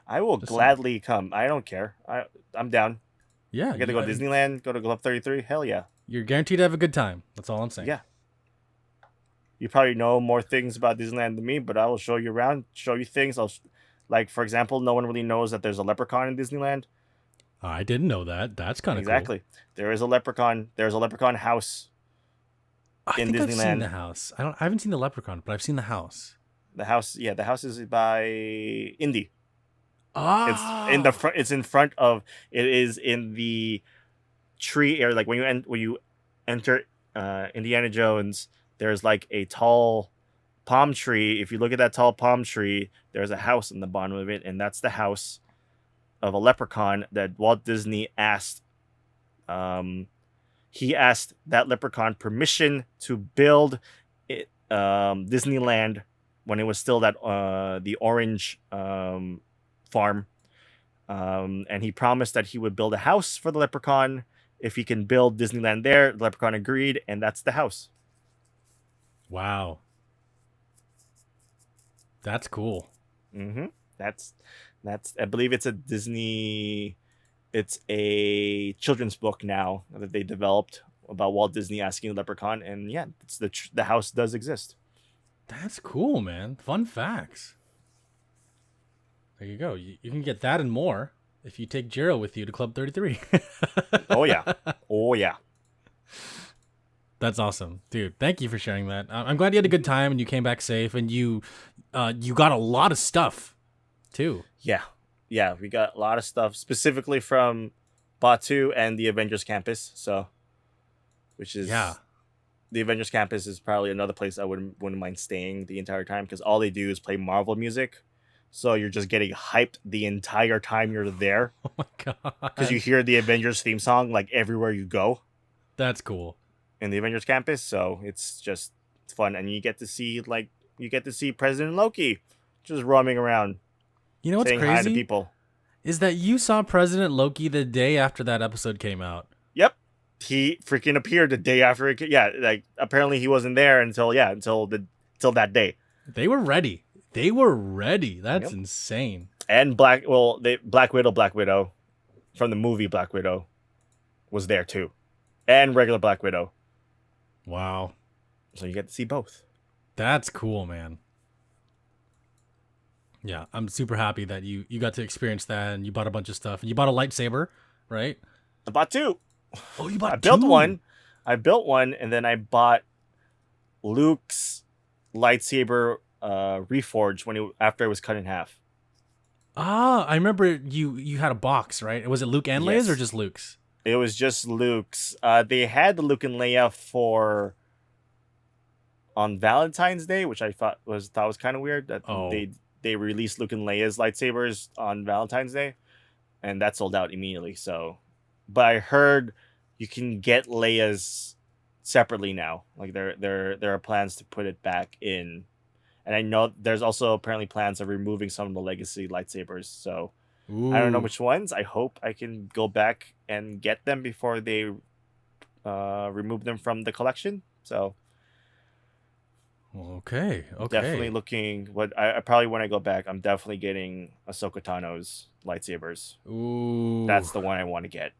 I will gladly come. I don't care. I'm down. Yeah. I get to go to Disneyland, go to Club 33. Hell yeah. You're guaranteed to have a good time. That's all I'm saying. Yeah. You probably know more things about Disneyland than me, but I will show you around, show you things. Like, for example, no one really knows that there's a leprechaun in Disneyland. I didn't know that. That's kind of exactly. Cool. There is a leprechaun. There's a leprechaun house in Disneyland. I've seen the house. I haven't seen the leprechaun, but I've seen the house. The house is by Indy. Ah. It's in the front. It's in front of. It is in the tree area. Like when you enter Indiana Jones, there's like a tall palm tree. If you look at that tall palm tree, there's a house in the bottom of it, and that's the house of a leprechaun that Walt Disney asked. He asked that leprechaun permission to build it, Disneyland when it was still that the orange farm. And he promised that he would build a house for the leprechaun if he can build Disneyland there. The leprechaun agreed, and that's the house. Wow. That's cool. Mm-hmm. That's I believe it's a Disney. It's a children's book now that they developed about Walt Disney asking the leprechaun, and yeah, it's the house does exist. That's cool, man. Fun facts. There you go. You can get that and more if you take Jiro with you to Club 33. Oh yeah. Oh yeah. That's awesome, dude. Thank you for sharing that. I'm glad you had a good time and you came back safe, and you got a lot of stuff too. Yeah, we got a lot of stuff specifically from Batu and the Avengers Campus. So, which is the Avengers Campus is probably another place I wouldn't mind staying the entire time, because all they do is play Marvel music. So you're just getting hyped the entire time you're there. Oh my god! Because you hear the Avengers theme song like everywhere you go. That's cool. In the Avengers Campus, so it's fun, and you get to see President Loki just roaming around. You know what's saying crazy? Hi to people. Is that you saw President Loki the day after that episode came out? Yep, he freaking appeared the day after it. Yeah, like apparently he wasn't there until that day. They were ready. That's insane. And Black Widow from the movie Black Widow was there too, and regular Black Widow. Wow. So you get to see both. That's cool, man. Yeah, I'm super happy that you got to experience that, and you bought a bunch of stuff. And you bought a lightsaber, right? I bought two. Oh, you bought I two? I built one, and then I bought Luke's lightsaber reforged after it was cut in half. Ah, I remember you had a box, right? Was it Luke and Leia's or just Luke's? It was just Luke's. They had the Luke and Leia on Valentine's Day, which I thought was kind of weird that they released Luke and Leia's lightsabers on Valentine's Day, and that sold out immediately. So, but I heard you can get Leia's separately now. Like there are plans to put it back in, and I know there's also apparently plans of removing some of the legacy lightsabers. So. Ooh. I don't know which ones. I hope I can go back and get them before they remove them from the collection. So, okay. Definitely looking. I probably when I go back, I'm definitely getting Ahsoka Tano's lightsabers. Ooh, that's the one I want to get.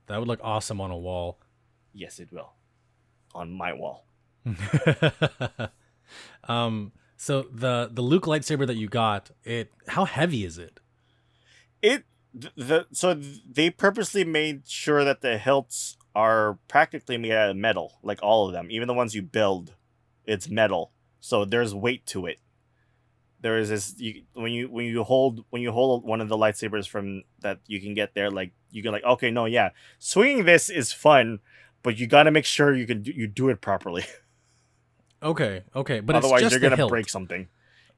That would look awesome on a wall. Yes, it will. On my wall. So the Luke lightsaber that you got, how heavy is it? So they purposely made sure that the hilts are practically made out of metal, like all of them, even the ones you build, it's metal. So there's weight to it. There is this when you hold one of the lightsabers from that you can get there, like you can okay, no, yeah, swinging this is fun, but you got to make sure you do it properly. Okay, but otherwise you're gonna break something.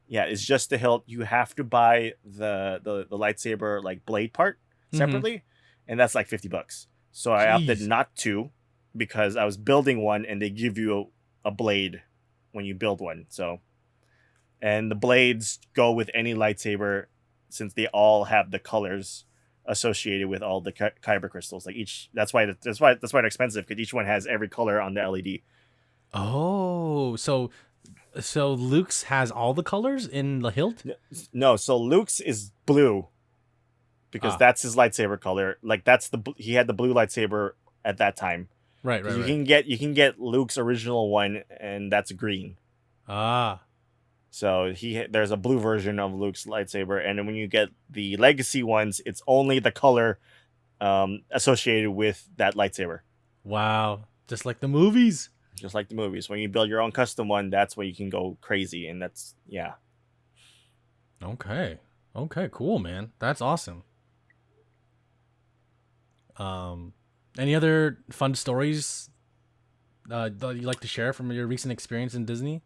Yeah, it's just the hilt. You have to buy the lightsaber like blade part separately, and that's like $50. So I opted not to, because I was building one, and they give you a blade when you build one. So, and the blades go with any lightsaber, since they all have the colors associated with all the kyber crystals. Like that's why they're expensive, because each one has every color on the LED. Oh, so Luke's has all the colors in the hilt? No, so Luke's is blue, because that's his lightsaber color. Like he had the blue lightsaber at that time. Right. You can get Luke's original one, and that's green. Ah. So there's a blue version of Luke's lightsaber, and then when you get the legacy ones, it's only the color associated with that lightsaber. Wow, just like the movies. Just like the movies. When you build your own custom one, that's where you can go crazy. And that's, yeah. Okay, cool, man. That's awesome. Any other fun stories that you'd like to share from your recent experience in Disney?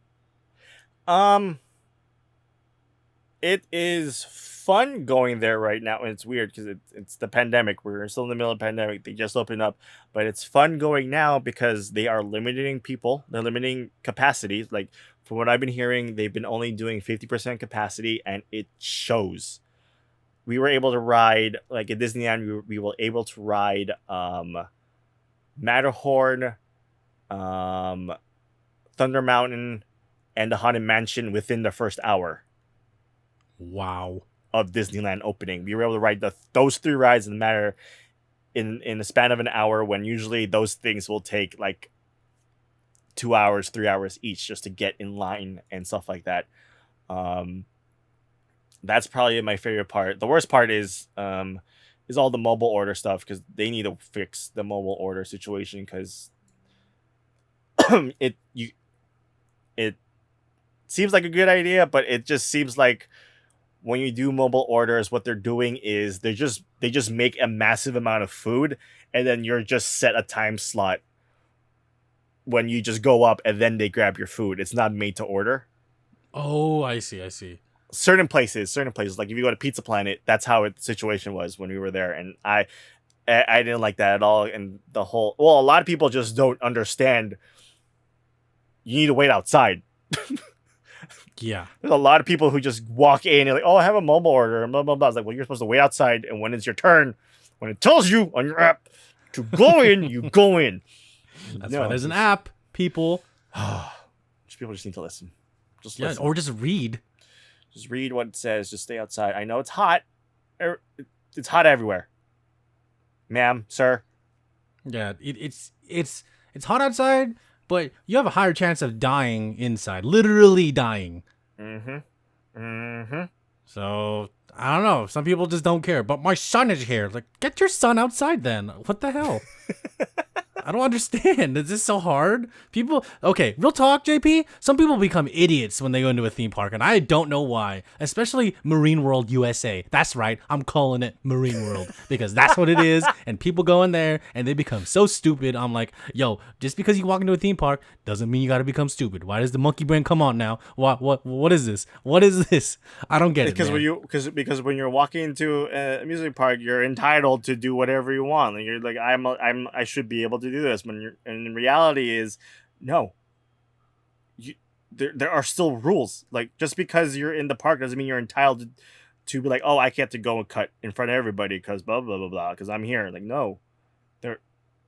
It is fun going there right now, and it's weird because it's the pandemic. We're still in the middle of the pandemic. They just opened up, but it's fun going now because they are limiting people. They're limiting capacity. Like From what I've been hearing, they've been only doing 50% capacity, and it shows. We were able to ride, like at Disneyland, we were able to ride Matterhorn, Thunder Mountain, and the Haunted Mansion within the first hour. Wow. Of Disneyland opening. We were able to ride those 3 rides in the span of an hour, when usually those things will take like 2 hours, 3 hours each just to get in line and stuff like that. That's probably my favorite part. The worst part is all the mobile order stuff, because they need to fix the mobile order situation, because it seems like a good idea, but it just seems like when you do mobile orders, what they're doing is they just make a massive amount of food, and then you're just set a time slot when you just go up, and then they grab your food. It's not made to order. Oh, I see. Certain places, like if you go to Pizza Planet, that's how the situation was when we were there, and I didn't like that at all. And a lot of people just don't understand. You need to wait outside. Yeah. There's a lot of people who just walk in and like, oh, I have a mobile order, and blah, blah, blah. It's like, well, you're supposed to wait outside, and when it's your turn, when it tells you on your app to go in, you go in. That's why there's an app, people. People just need to listen. Just listen. Or just read. Just read what it says. Just stay outside. I know it's hot. It's hot everywhere. Ma'am, sir. Yeah, it's hot outside, but you have a higher chance of dying inside. Literally dying. So, I don't know. Some people just don't care. But my son is here. Like, get your son outside then. What the hell? I don't understand. Is this so hard? People, okay, real talk, JP. Some people become idiots when they go into a theme park, and I don't know why. Especially Marine World USA. That's right. I'm calling it Marine World because that's what it is. And people go in there and they become so stupid. I'm like, yo, just because you walk into a theme park doesn't mean you got to become stupid. Why does the monkey brain come on now? What is this? What is this? I don't get it. Because when you're walking into a amusement park, you're entitled to do whatever you want. Like, you're like, I should be able to do this, and in reality is no. There are still rules. Like, just because you're in the park doesn't mean you're entitled to be like, oh, I get to go and cut in front of everybody because blah blah blah blah because I'm here. Like, no, there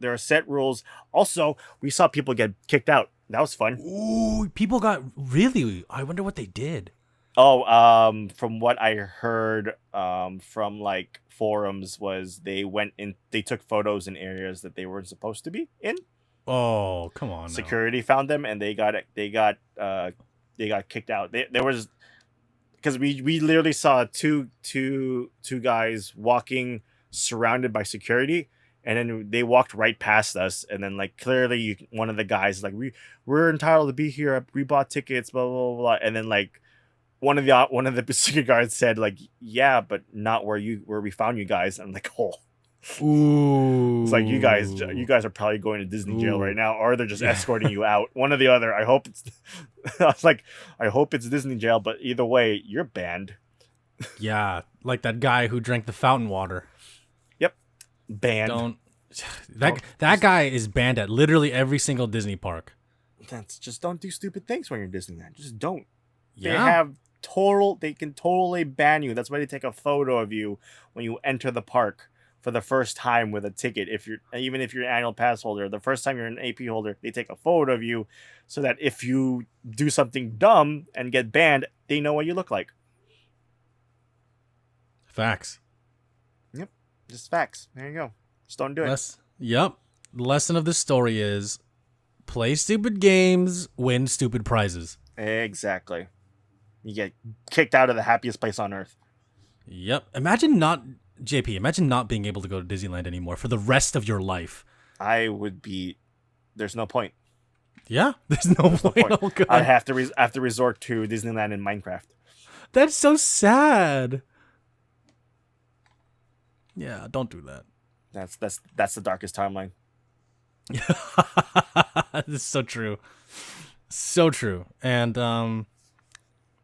are set rules. Also, we saw people get kicked out. That was fun. Ooh, people got really. I wonder what they did. Oh, from what I heard, from like forums, was they went in, they took photos in areas that they weren't supposed to be in. Oh, come on! Security found them, and they got kicked out. There was, because we literally saw two guys walking surrounded by security, and then they walked right past us, and then like clearly one of the guys like we're entitled to be here. We bought tickets, blah blah blah, blah. And then like. One of the security guards said, like, yeah, but not where we found you guys. I'm like, oh, ooh, it's like you guys are probably going to Disney jail right now, or they're just escorting you out. One or the other. I hope it's. I was like, I hope it's Disney jail, but either way, you're banned. Yeah, like that guy who drank the fountain water. Yep, banned. That guy is banned at literally every single Disney park. Just don't do stupid things when you're Disneyland. Just don't. Yeah. They can totally ban you. That's why they take a photo of you when you enter the park for the first time with a ticket. Even if you're an annual pass holder, the first time you're an AP holder, they take a photo of you so that if you do something dumb and get banned, they know what you look like. Facts. Yep. Just facts. There you go. Just don't do it. Yep. The lesson of this story is play stupid games, win stupid prizes. Exactly. You get kicked out of the happiest place on earth. Yep. Imagine not being able to go to Disneyland anymore for the rest of your life. I would be. There's no point. Yeah, there's no point. Oh, God. I have to resort to Disneyland in Minecraft. That's so sad. Yeah, don't do that. That's the darkest timeline. This is so true. So true. And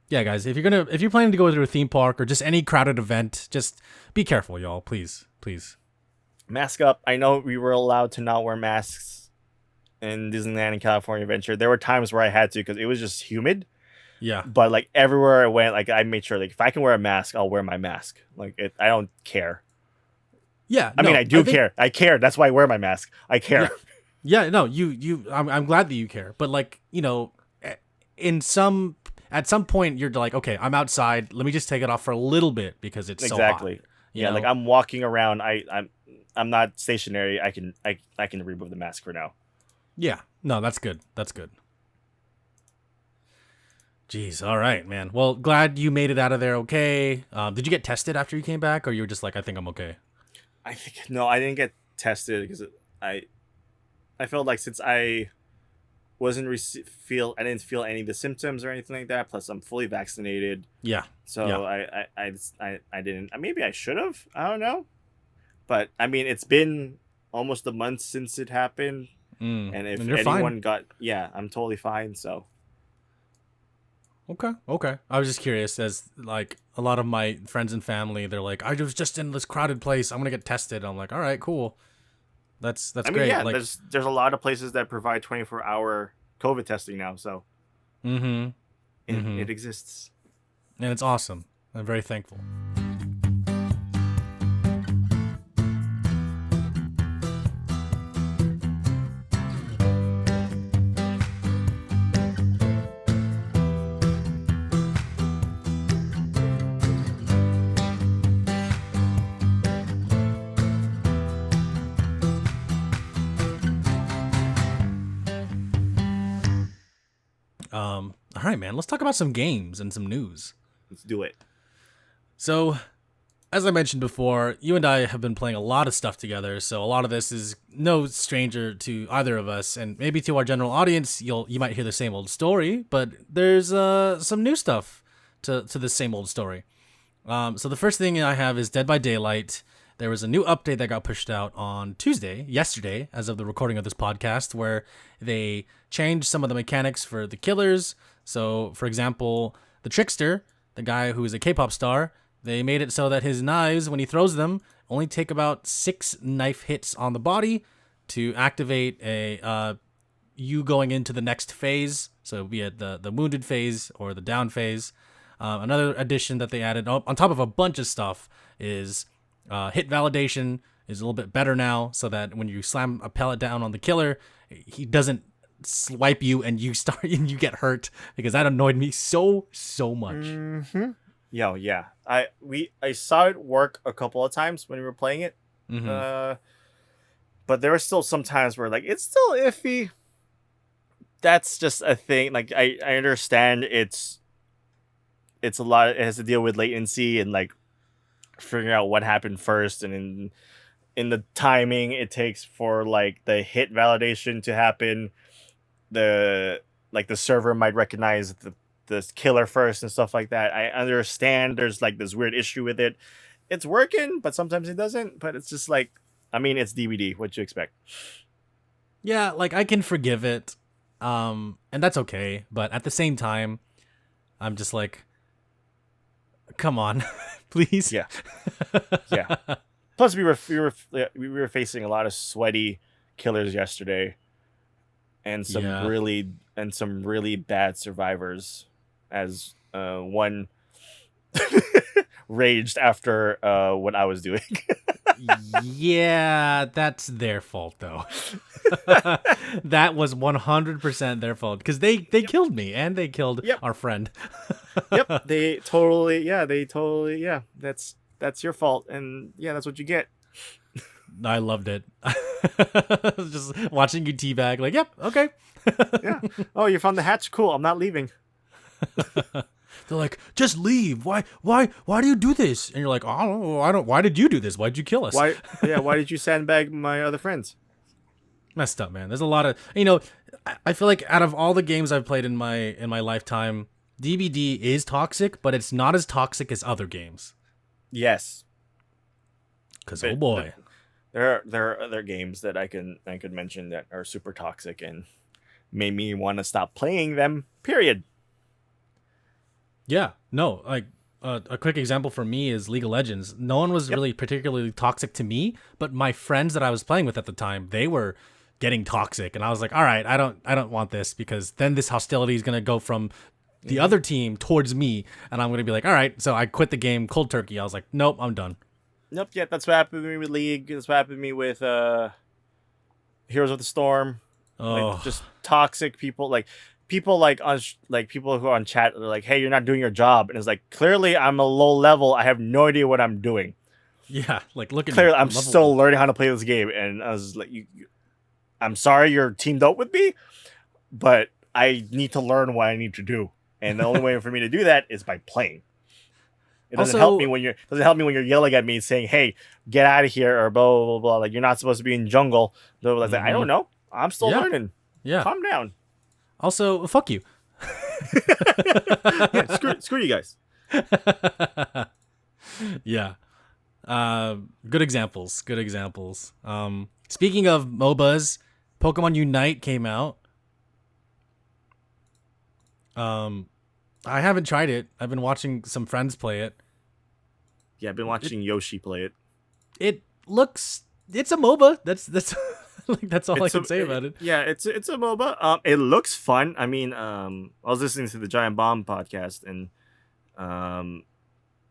yeah, guys, if you're planning to go to a theme park or just any crowded event, just be careful, y'all. Please. Mask up. I know we were allowed to not wear masks in Disneyland and California Adventure, there were times where I had to because it was just humid. Yeah. But like everywhere I went, like I made sure like if I can wear a mask, I'll wear my mask. Like I don't care. Yeah. I mean, I do care. I care. That's why I wear my mask. I care. Yeah. No, I'm glad that you care. But like, at some point you're like, okay, I'm outside. Let me just take it off for a little bit because it's so hot. Exactly. Yeah. Like I'm walking around. I'm not stationary. I can remove the mask for now. Yeah. No, that's good. That's good. Jeez. All right, man. Well, glad you made it out of there okay. Did you get tested after you came back, or you were just like, I think I'm okay? I didn't get tested because I felt like since I I didn't feel any of the symptoms or anything like that. Plus, I'm fully vaccinated. Yeah. So yeah. I didn't. Maybe I should have. I don't know. But I mean, it's been almost a month since it happened, and if anyone I'm totally fine. So. Okay. I was just curious, as like a lot of my friends and family, they're like, I was just in this crowded place. I'm gonna get tested. I'm like, all right, cool. That's great. Yeah, like, there's a lot of places that provide 24-hour COVID testing now. So. It exists. And it's awesome. I'm very thankful. All right, man. Let's talk about some games and some news. Let's do it. So, as I mentioned before, you and I have been playing a lot of stuff together, so a lot of this is no stranger to either of us, and maybe to our general audience, you might hear the same old story, but there's some new stuff to this same old story. So the first thing I have is Dead by Daylight. There was a new update that got pushed out on yesterday, as of the recording of this podcast, where they changed some of the mechanics for the killers. So, for example, the Trickster, the guy who is a K-pop star, they made it so that his knives, when he throws them, only take about 6 knife hits on the body to activate you going into the next phase. So be it the wounded phase or the down phase. Another addition that they added on top of a bunch of stuff is hit validation is a little bit better now, so that when you slam a pellet down on the killer, he doesn't swipe you and you get hurt, because that annoyed me so much. Yeah. I saw it work a couple of times when we were playing it. But there were still some times where like it's still iffy. That's just a thing. Like I understand it's a lot. It has to deal with latency and like figuring out what happened first, and in the timing it takes for like the hit validation to happen. The server might recognize the killer first and stuff like that. I understand there's like this weird issue with it. It's working, but sometimes it doesn't. But it's just like, I mean, it's DVD. What you expect? Yeah, like I can forgive it, and that's okay. But at the same time, I'm just like, come on, please. Yeah. Plus, we were facing a lot of sweaty killers yesterday, and some really bad survivors, as one raged after what I was doing. Yeah, that's their fault though. That was 100% their fault, because they killed me and they killed our friend. Yep, they totally. That's your fault, and that's what you get. I loved it. Just watching you teabag, like, yep, okay. Yeah. Oh, you found the hatch? Cool. I'm not leaving. They're like, just leave. Why do you do this? And you're like, oh, I don't. Why did you do this? Why'd you kill us? Why did you sandbag my other friends? Messed up, man. There's a lot of, I feel like out of all the games I've played in my lifetime, DBD is toxic, but it's not as toxic as other games. Yes. Because oh boy, there are other games that I could mention that are super toxic and made me want to stop playing them. Period. Yeah. No. Like a quick example for me is League of Legends. No one was really particularly toxic to me, but my friends that I was playing with at the time, they were getting toxic, and I was like, all right, I don't want this, because then this hostility is gonna go from the other team towards me, and I'm gonna be like, all right, so I quit the game cold turkey. I was like, nope, I'm done. Nope. Yeah, that's what happened to me with League. That's what happened to me with Heroes of the Storm. Oh, Like, just toxic people, like people like on like people who are on chat are like, hey, you're not doing your job, and it's like, clearly I'm a low level. I have no idea what I'm doing. yeah, like look at Clearly, me. I'm still learning how to play this game, and I was like, I'm sorry you're teamed up with me, but I need to learn what I need to do, and the only way for me to do that is by playing. It doesn't help me when you're yelling at me saying, "Hey, get out of here," or blah blah blah blah. Like, you're not supposed to be in jungle. Blah, blah, blah. I don't know. I'm still learning. Yeah. Calm down. Also, fuck you. Yeah, screw you guys. Yeah. Good examples. Good examples. Speaking of MOBAs, Pokemon Unite came out. I haven't tried it. I've been watching some friends play it. Yeah, I've been watching Yoshi play it. It's a MOBA. That's like that's all I can say about it. Yeah, it's a MOBA. It looks fun. I mean, I was listening to the Giant Bomb podcast, and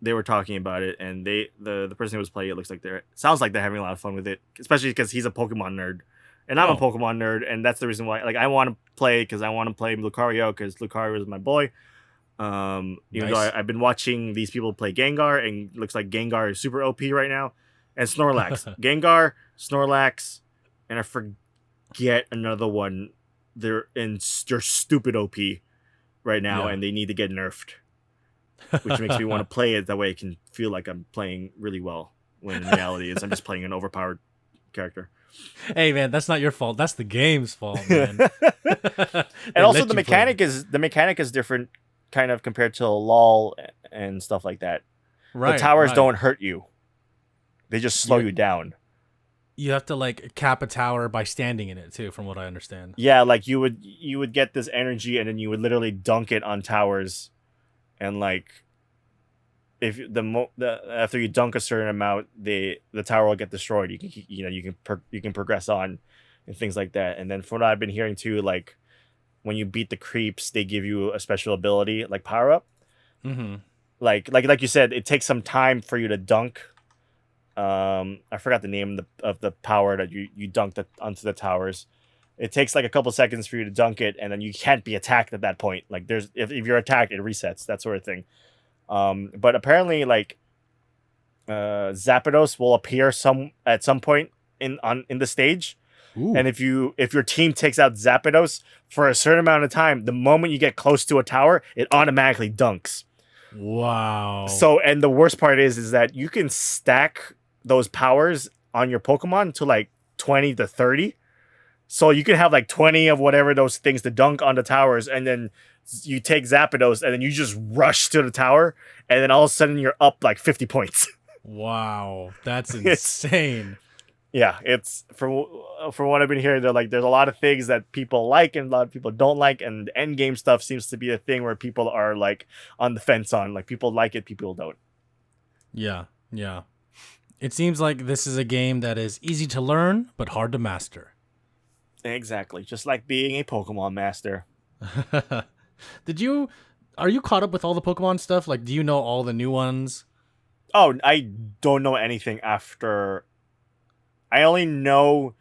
they were talking about it, and the person who was playing it sounds like they're having a lot of fun with it, especially because he's a Pokemon nerd, and I'm a Pokemon nerd, and that's the reason why. Like, I want to play because I want to play Lucario, because Lucario is my boy. Even though I've been watching these people play Gengar, and it looks like Gengar is super OP right now, and Snorlax, Gengar, Snorlax, and I forget another one. They're stupid OP right now, and they need to get nerfed, which makes me want to play it. That way I can feel like I'm playing really well, when in reality I'm just playing an overpowered character. Hey man, that's not your fault. That's the game's fault, man. And also the mechanic is different, kind of, compared to LOL and stuff like that. Right. The towers don't hurt you; they just slow you down. You have to like cap a tower by standing in it too, from what I understand. Yeah, like you would get this energy, and then you would literally dunk it on towers, and like, if after you dunk a certain amount, the tower will get destroyed. You can progress on, and things like that. And then from what I've been hearing too, like, when you beat the creeps, they give you a special ability, like power up. Mm-hmm. Like you said, it takes some time for you to dunk. I forgot the name of the power that you dunk onto the towers. It takes like a couple seconds for you to dunk it, and then you can't be attacked at that point. Like, if you're attacked, it resets, that sort of thing. But apparently, like, Zapdos will appear at some point in the stage. Ooh. And if your team takes out Zapdos for a certain amount of time, the moment you get close to a tower, it automatically dunks. Wow. So, and the worst part is that you can stack those powers on your Pokemon to like 20 to 30. So you can have like 20 of whatever those things to dunk on the towers, and then you take Zapdos, and then you just rush to the tower, and then all of a sudden you're up like 50 points. Wow, that's insane. Yeah, it's from what I've been hearing, they're like, there's a lot of things that people like and a lot of people don't like, and the end game stuff seems to be a thing where people are like on the fence on. Like, people like it, people don't. Yeah. It seems like this is a game that is easy to learn but hard to master. Exactly, just like being a Pokemon master. Are you caught up with all the Pokemon stuff? Like, do you know all the new ones? Oh, I don't know anything after. I only know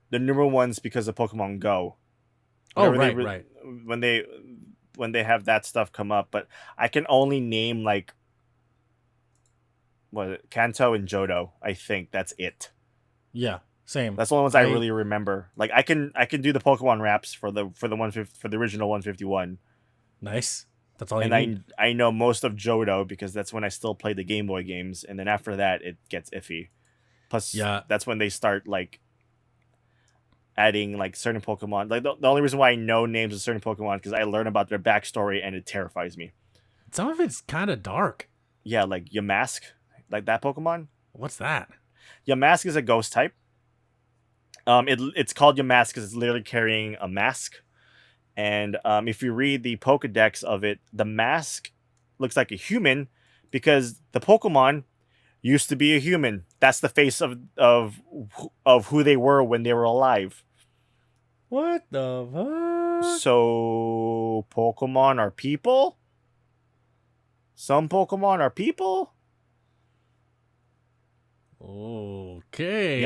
the newer ones because of Pokemon Go. Right. When they have that stuff come up, but I can only name like Kanto and Johto. I think that's it. Yeah, same. That's the only ones I really remember. Like, I can do the Pokemon raps for the original 151. Nice. That's all you need. I know most of Johto because that's when I still play the Game Boy games, and then after that it gets iffy. Plus, that's when they start like adding like certain Pokemon. Like, the only reason why I know names of certain Pokemon because I learn about their backstory, and it terrifies me. Some of it's kind of dark. Yeah, like Yamask, like that Pokemon. What's that? Yamask is a ghost type. It's called Yamask because it's literally carrying a mask. And if you read the Pokedex of it, the mask looks like a human because the Pokemon used to be a human. That's the face of who they were when they were alive. What the fuck? So Pokemon are people? Some Pokemon are people? Okay.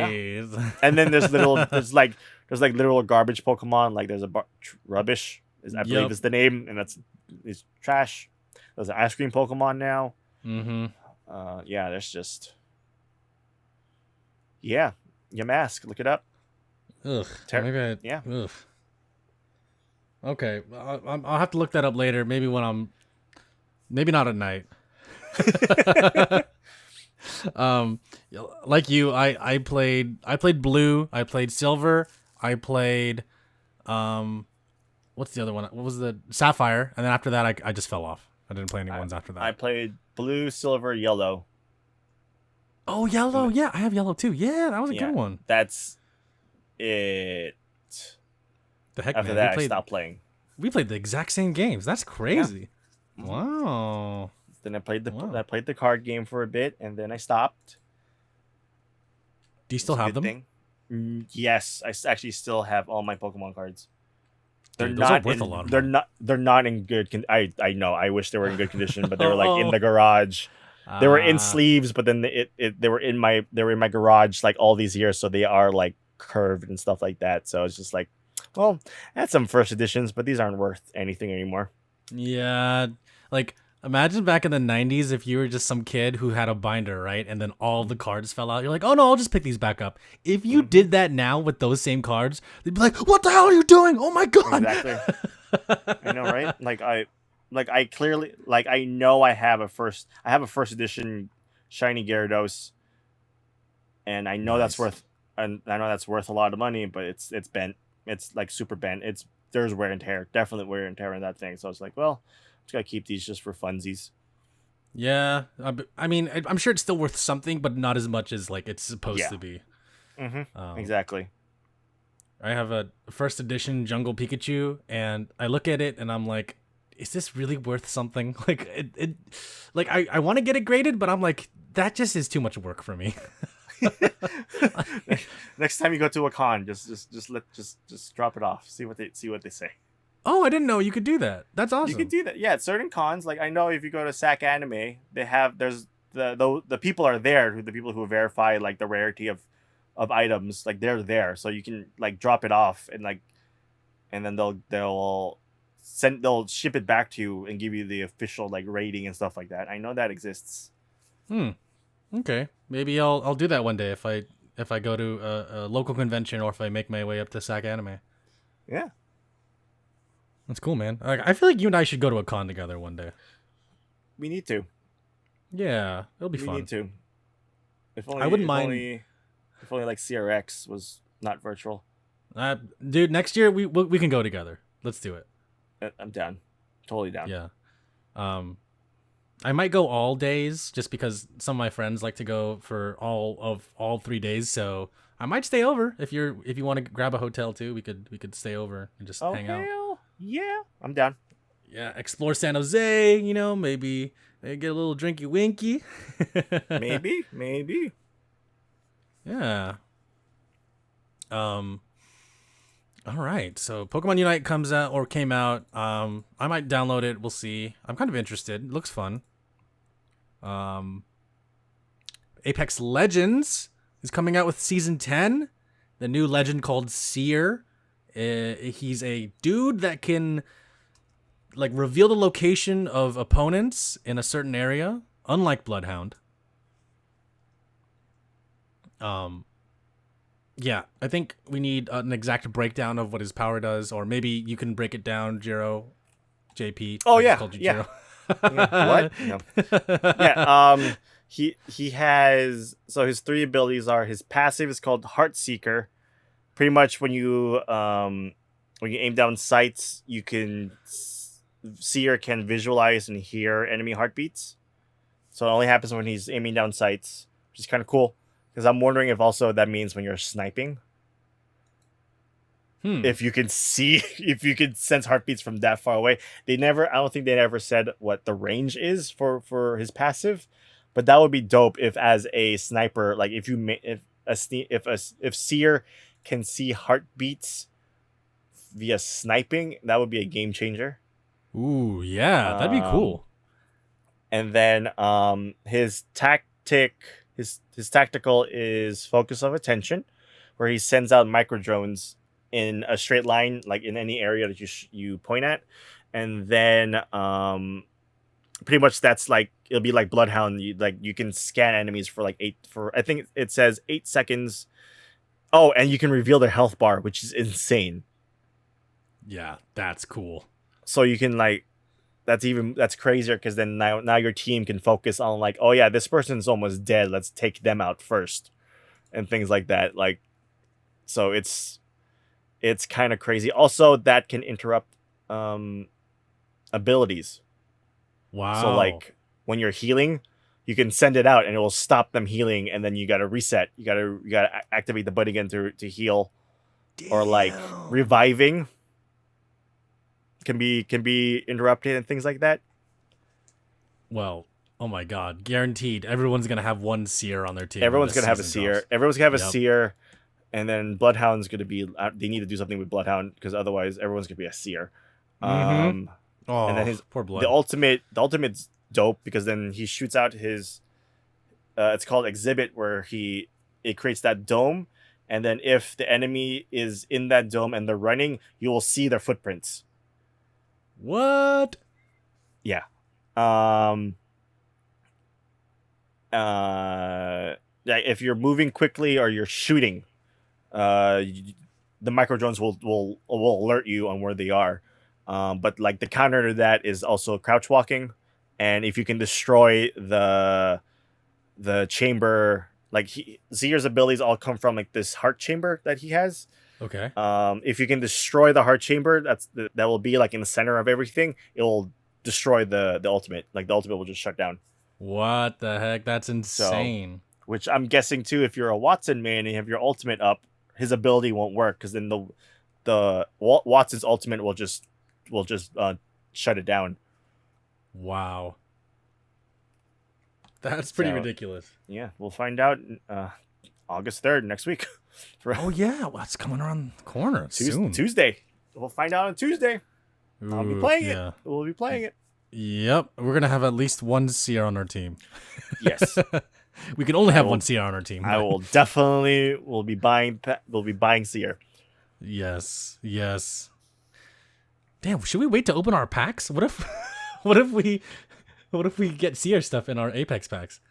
And then there's literal garbage Pokemon. Like there's a rubbish, I believe is the name, and it's trash. There's an ice cream Pokemon now. Mm-hmm. Yeah, there's just Yamask. Look it up. Ugh. Yeah. Ugh. Okay, I'll have to look that up later. Maybe maybe not at night. Like you, I played blue, I played silver, I played, what's the other one? What was the sapphire? And then after that, I just fell off. I didn't play any ones after that. I played blue, silver, yellow. Oh, yellow. Yeah, I have yellow too. Yeah, that was a good one. That's it. The heck, after man. that, I stopped playing. We played the exact same games. That's crazy. Yeah. Wow. Then I played the card game for a bit, and then I stopped. Do you still have them? Yes, I actually still have all my Pokemon cards. They're Dude, not worth a lot of money. They're not in good I know. I wish they were in good condition, but they were like in the garage. They were in sleeves, but then they were in my garage like all these years, so they are like curved and stuff like that. So it's just like, well, I had some first editions, but these aren't worth anything anymore. Yeah, like imagine back in the 90s if you were just some kid who had a binder, right? And then all the cards fell out. You're like, oh no, I'll just pick these back up. If you did that now with those same cards, they'd be like, what the hell are you doing? Oh my God. Exactly. I know, right? I clearly, I know I have a first edition shiny Gyarados, and I know that's worth a lot of money, but it's bent. It's like super bent. There's wear and tear, definitely wear and tear in that thing. So it's like, well, just gotta keep these just for funsies. Yeah, I mean, I'm sure it's still worth something, but not as much as like it's supposed to be. Exactly. I have a first edition Jungle Pikachu, and I look at it and I'm like, is this really worth something? Like like I want to get it graded, but I'm like, that just is too much work for me. Next time you go to a con, just drop it off. See what they say. Oh, I didn't know you could do that. That's awesome. You could do that. Yeah, at certain cons, like I know if you go to SAC Anime, there's the people are there, the people who verify like the rarity of items, like they're there, so you can like drop it off and then they'll ship it back to you and give you the official like rating and stuff like that. I know that exists. Okay, maybe I'll do that one day if I go to a local convention or if I make my way up to SAC Anime. Yeah, that's cool, man. Like, I feel like you and I should go to a con together one day. We need to. Yeah, it'll be fun. We need to. If only, I wouldn't mind. If only like CRX was not virtual. Dude, next year we can go together. Let's do it. I'm down. Totally down. Yeah. I might go all days just because some of my friends like to go for all 3 days. So I might stay over if you want to grab a hotel too. We could stay over and just hang out. Hell yeah, I'm down. Yeah, explore San Jose. Maybe get a little drinky winky. maybe. Yeah. All right. So Pokemon Unite came out. I might download it. We'll see. I'm kind of interested. It looks fun. Apex Legends is coming out with season 10. The new legend called Seer. He's a dude that can like reveal the location of opponents in a certain area, unlike Bloodhound. Yeah, I think we need an exact breakdown of what his power does, or maybe you can break it down, JP. Oh, yeah. Called you Yeah. Jiro. What? No. Yeah. He has, so his 3 abilities are, his passive is called Heartseeker. Pretty much when you aim down sights, you can see or can visualize and hear enemy heartbeats. So it only happens when he's aiming down sights, which is kind of cool. Because I'm wondering if also that means when you're sniping. If you can sense heartbeats from that far away. I don't think they ever said what the range is for his passive. But that would be dope if as a sniper, like if Seer can see heartbeats via sniping, that would be a game changer. Ooh, yeah, that'd be cool. And then his tactical is focus of attention, where he sends out micro drones in a straight line, like in any area that you point at, and then pretty much that's like it'll be like Bloodhound. You can scan enemies for like I think it says 8 seconds. Oh, and you can reveal their health bar, which is insane. Yeah, that's cool. So you can like that's crazier because then now your team can focus on like, oh yeah, this person's almost dead. Let's take them out first, and things like that. Like, so it's kind of crazy. Also, that can interrupt abilities. Wow. So like when you're healing, you can send it out and it will stop them healing, and then you gotta reset. You gotta activate the button again to heal. Damn. Or like reviving can be interrupted and things like that. Well, oh my god, guaranteed everyone's gonna have one Seer on their team. Everyone's gonna have a Seer. Everyone's gonna have a Seer, and then Bloodhound's gonna be. They need to do something with Bloodhound because otherwise everyone's gonna be a Seer. Mm-hmm. Oh, and then his poor Blood. The ultimate's dope because then he shoots out his. It's called Exhibit, where it creates that dome, and then if the enemy is in that dome and they're running, you will see their footprints. What? Yeah. If you're moving quickly or you're shooting, the micro drones will alert you on where they are. But like the counter to that is also crouch walking, and if you can destroy the chamber, like Seer's abilities all come from like this heart chamber that he has. Okay. If you can destroy the heart chamber, that will be like in the center of everything. It will destroy the ultimate. Like the ultimate will just shut down. What the heck? That's insane. So, which I'm guessing too. If you're a Watson man and you have your ultimate up, his ability won't work because then the Watson's ultimate will just shut it down. Wow. That's pretty ridiculous. Yeah, we'll find out August 3rd next week. Oh yeah, well, that's coming around the corner soon. Tuesday. We'll find out on Tuesday. I'll be playing it. We'll be playing it. Yep, we're gonna have at least one Seer on our team. Yes, we can only have one Seer on our team. I will definitely. We'll be buying Seer. Yes. Damn, should we wait to open our packs? What if we get Seer stuff in our Apex packs?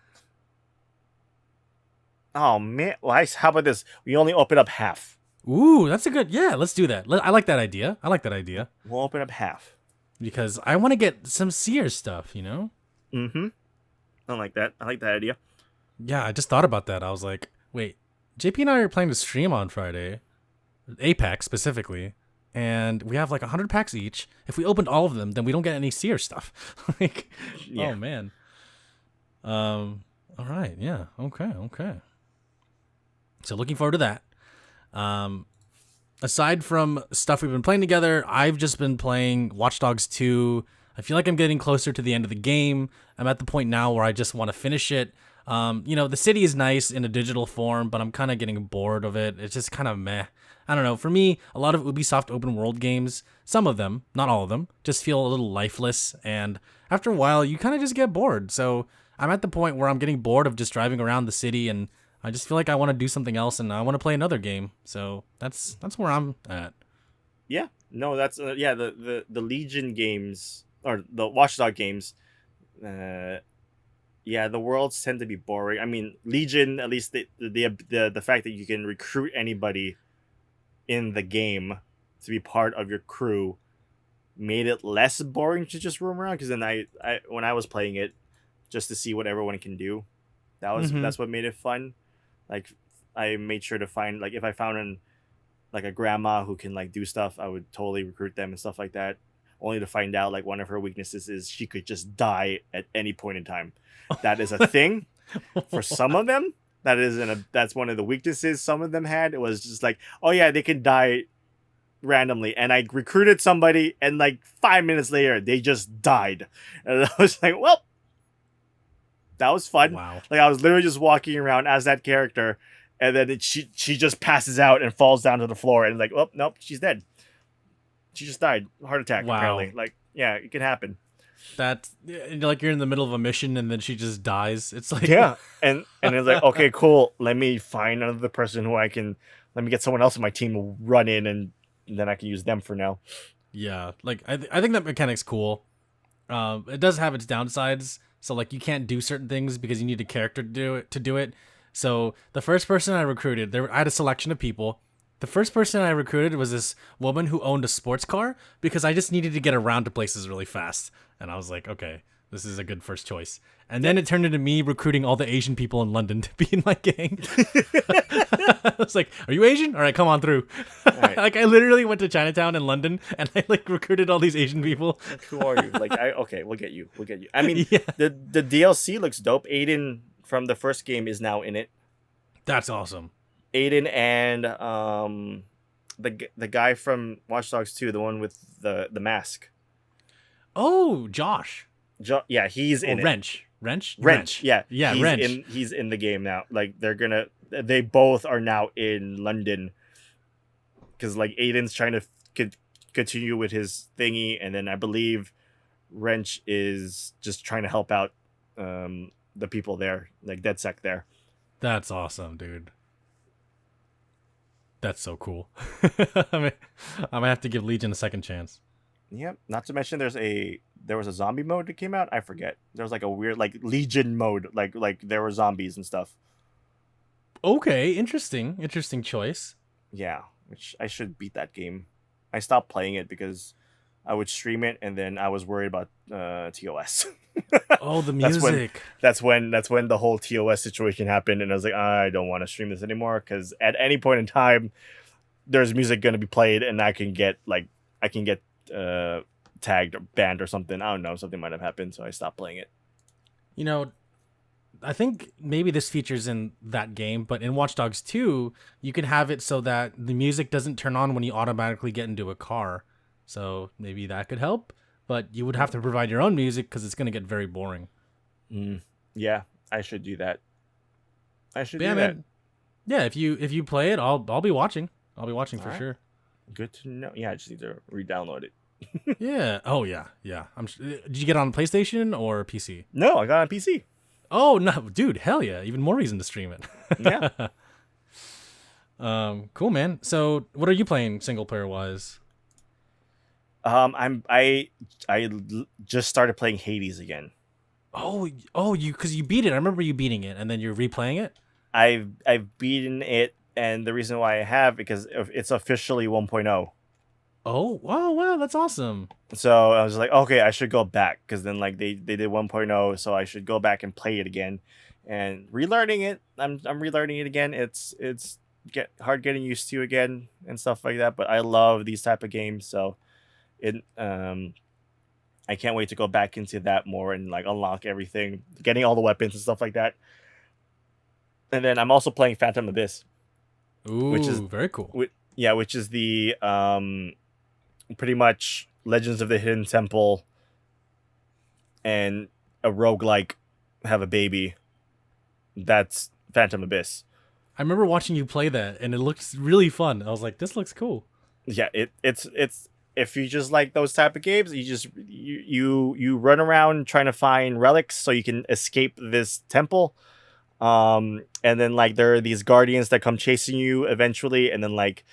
Oh man, well, how about this? We only open up half. Ooh, that's a good. Yeah, let's do that. I like that idea. We'll open up half because I want to get some Seer stuff. Mm-hmm. I like that. I like that idea. Yeah, I just thought about that. I was like, wait, JP and I are planning to stream on Friday, Apex specifically, and we have like 100 packs each. If we opened all of them, then we don't get any Seer stuff. Yeah. Oh man. All right. Yeah. Okay. So looking forward to that. Aside from stuff we've been playing together, I've just been playing Watch Dogs 2. I feel like I'm getting closer to the end of the game. I'm at the point now where I just want to finish it. The city is nice in a digital form, but I'm kind of getting bored of it. It's just kind of meh. I don't know. For me, a lot of Ubisoft open world games, some of them, not all of them, just feel a little lifeless. And after a while, you kind of just get bored. So I'm at the point where I'm getting bored of just driving around the city, and I just feel like I want to do something else, and I want to play another game. So that's where I'm at. Yeah. No, that's the Legion games or the Watchdog games. The worlds tend to be boring. I mean, Legion, at least the fact that you can recruit anybody in the game to be part of your crew made it less boring to just roam around. Because then I when I was playing it just to see what everyone can do, that's what made it fun. Like I made sure to find, like, if I found a grandma who can like do stuff, I would totally recruit them and stuff like that. Only to find out like one of her weaknesses is she could just die at any point in time. That is a thing for some of them. That's one of the weaknesses some of them had. It was just like, oh yeah, they can die randomly. And I recruited somebody, and like 5 minutes later, they just died. And I was like, well, that was fun. Wow. Like I was literally just walking around as that character, and then she just passes out and falls down to the floor, and like, oh nope, she's dead. She just died. Heart attack, Wow. apparently. Like, yeah, it can happen. That like you're in the middle of a mission and then she just dies. It's like Yeah. And it's like, okay, cool. Let me find another person who let me get someone else in my team to run in, and then I can use them for now. Yeah, like I think that mechanic's cool. It does have its downsides. So like you can't do certain things because you need a character to do it. So the first person I recruited, I had a selection of people. The first person I recruited was this woman who owned a sports car because I just needed to get around to places really fast. And I was like, okay, this is a good first choice. And then it turned into me recruiting all the Asian people in London to be in my gang. I was like, are you Asian? All right, come on through. Right. Like I literally went to Chinatown in London and I like recruited all these Asian people. Who are you? Like, okay, we'll get you. I mean, Yeah. the DLC looks dope. Aiden from the first game is now in it. That's awesome. Aiden and the guy from Watch Dogs 2, the one with the mask. Oh, Josh. Yeah, he's in it. Wrench. Yeah, Yeah, he's Wrench. He's in the game now. Like they both are now in London because like Aiden's trying to continue with his thingy, and then I believe Wrench is just trying to help out the people there, like DedSec there. That's awesome, dude. That's so cool. I'm gonna have to give Legion a second chance. Yep. Not to mention there was a zombie mode that came out. I forget. There was like a weird like Legion mode, like there were zombies and stuff. Okay, interesting choice. Yeah, which I should beat that game. I stopped playing it because I would stream it and then I was worried about TOS. Oh, the music. That's when the whole TOS situation happened, and I was like, I don't want to stream this anymore because at any point in time, there's music going to be played, and I can get tagged or banned or something. I don't know. Something might have happened, so I stopped playing it. You know, I think maybe this features in that game, but in Watch Dogs 2, you can have it so that the music doesn't turn on when you automatically get into a car. So maybe that could help, but you would have to provide your own music because it's going to get very boring. Yeah, I should do that. But yeah, man. Yeah, if you play it, I'll be watching. I'll be watching for sure. Good to know. Yeah, I just need to re-download it. Yeah. Oh yeah. Did you get it on PlayStation or PC? No, I got it on PC. Oh no, dude! Hell yeah! Even more reason to stream it. Yeah. Cool, man. So, what are you playing single player wise? I just started playing Hades again. Oh, because you beat it. I remember you beating it, and then you're replaying it. I've beaten it, and the reason why I have because it's officially 1.0. Oh, wow, that's awesome. So I was like, okay, I should go back because then like they did 1.0, so I should go back and play it again, and relearning it. I'm relearning it again. It's hard getting used to again and stuff like that. But I love these type of games, so I can't wait to go back into that more and like unlock everything, getting all the weapons and stuff like that. And then I'm also playing Phantom Abyss. Ooh, which is very cool. Which is the pretty much Legends of the Hidden Temple and a roguelike have a baby. That's Phantom Abyss. I remember watching you play that, and it looks really fun. I was like, this looks cool. Yeah, it's if you just like those type of games, you run around trying to find relics so you can escape this temple. And then like there are these guardians that come chasing you eventually, and then like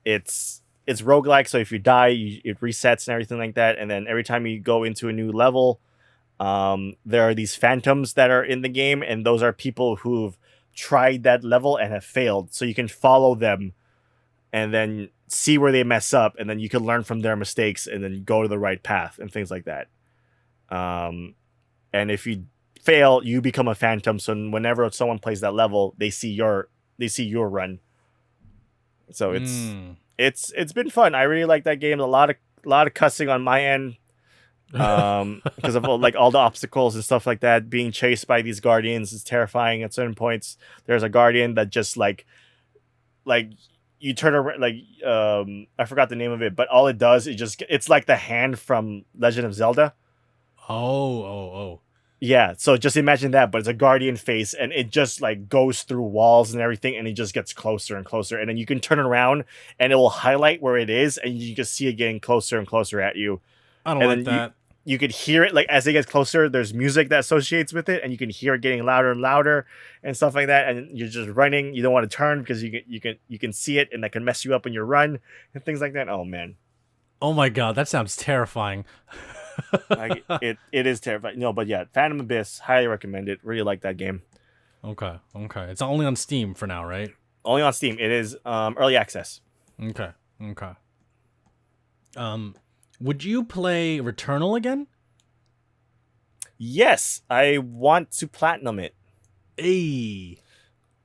it's roguelike, so if you die, it resets and everything like that. And then every time you go into a new level, there are these phantoms that are in the game, and those are people who've tried that level and have failed. So you can follow them and then see where they mess up, and then you can learn from their mistakes and then go to the right path and things like that. And if you fail, you become a phantom, so whenever someone plays that level, they see your run. So it's been fun. I really like that game. A lot of cussing on my end because of like all the obstacles and stuff like that. Being chased by these guardians is terrifying at certain points. There's a guardian that just like you turn around, like I forgot the name of it, but all it does is it's like the hand from Legend of Zelda. Oh. Yeah, so just imagine that, but it's a guardian face, and it just like goes through walls and everything, and it just gets closer and closer, and then you can turn it around, and it will highlight where it is, and you can see it getting closer and closer at you. I don't And like then that. you could hear it like as it gets closer. There's music that associates with it, and you can hear it getting louder and louder and stuff like that. And you're just running. You don't want to turn because you can see it, and that can mess you up in your run and things like that. Oh man. Oh my god, that sounds terrifying. Like, it is terrifying. No, but yeah, Phantom Abyss, highly recommend it. Really like that game. Okay. It's only on Steam for now, right? Only on Steam. It is early access. Okay. Would you play Returnal again? Yes, I want to platinum it. Hey.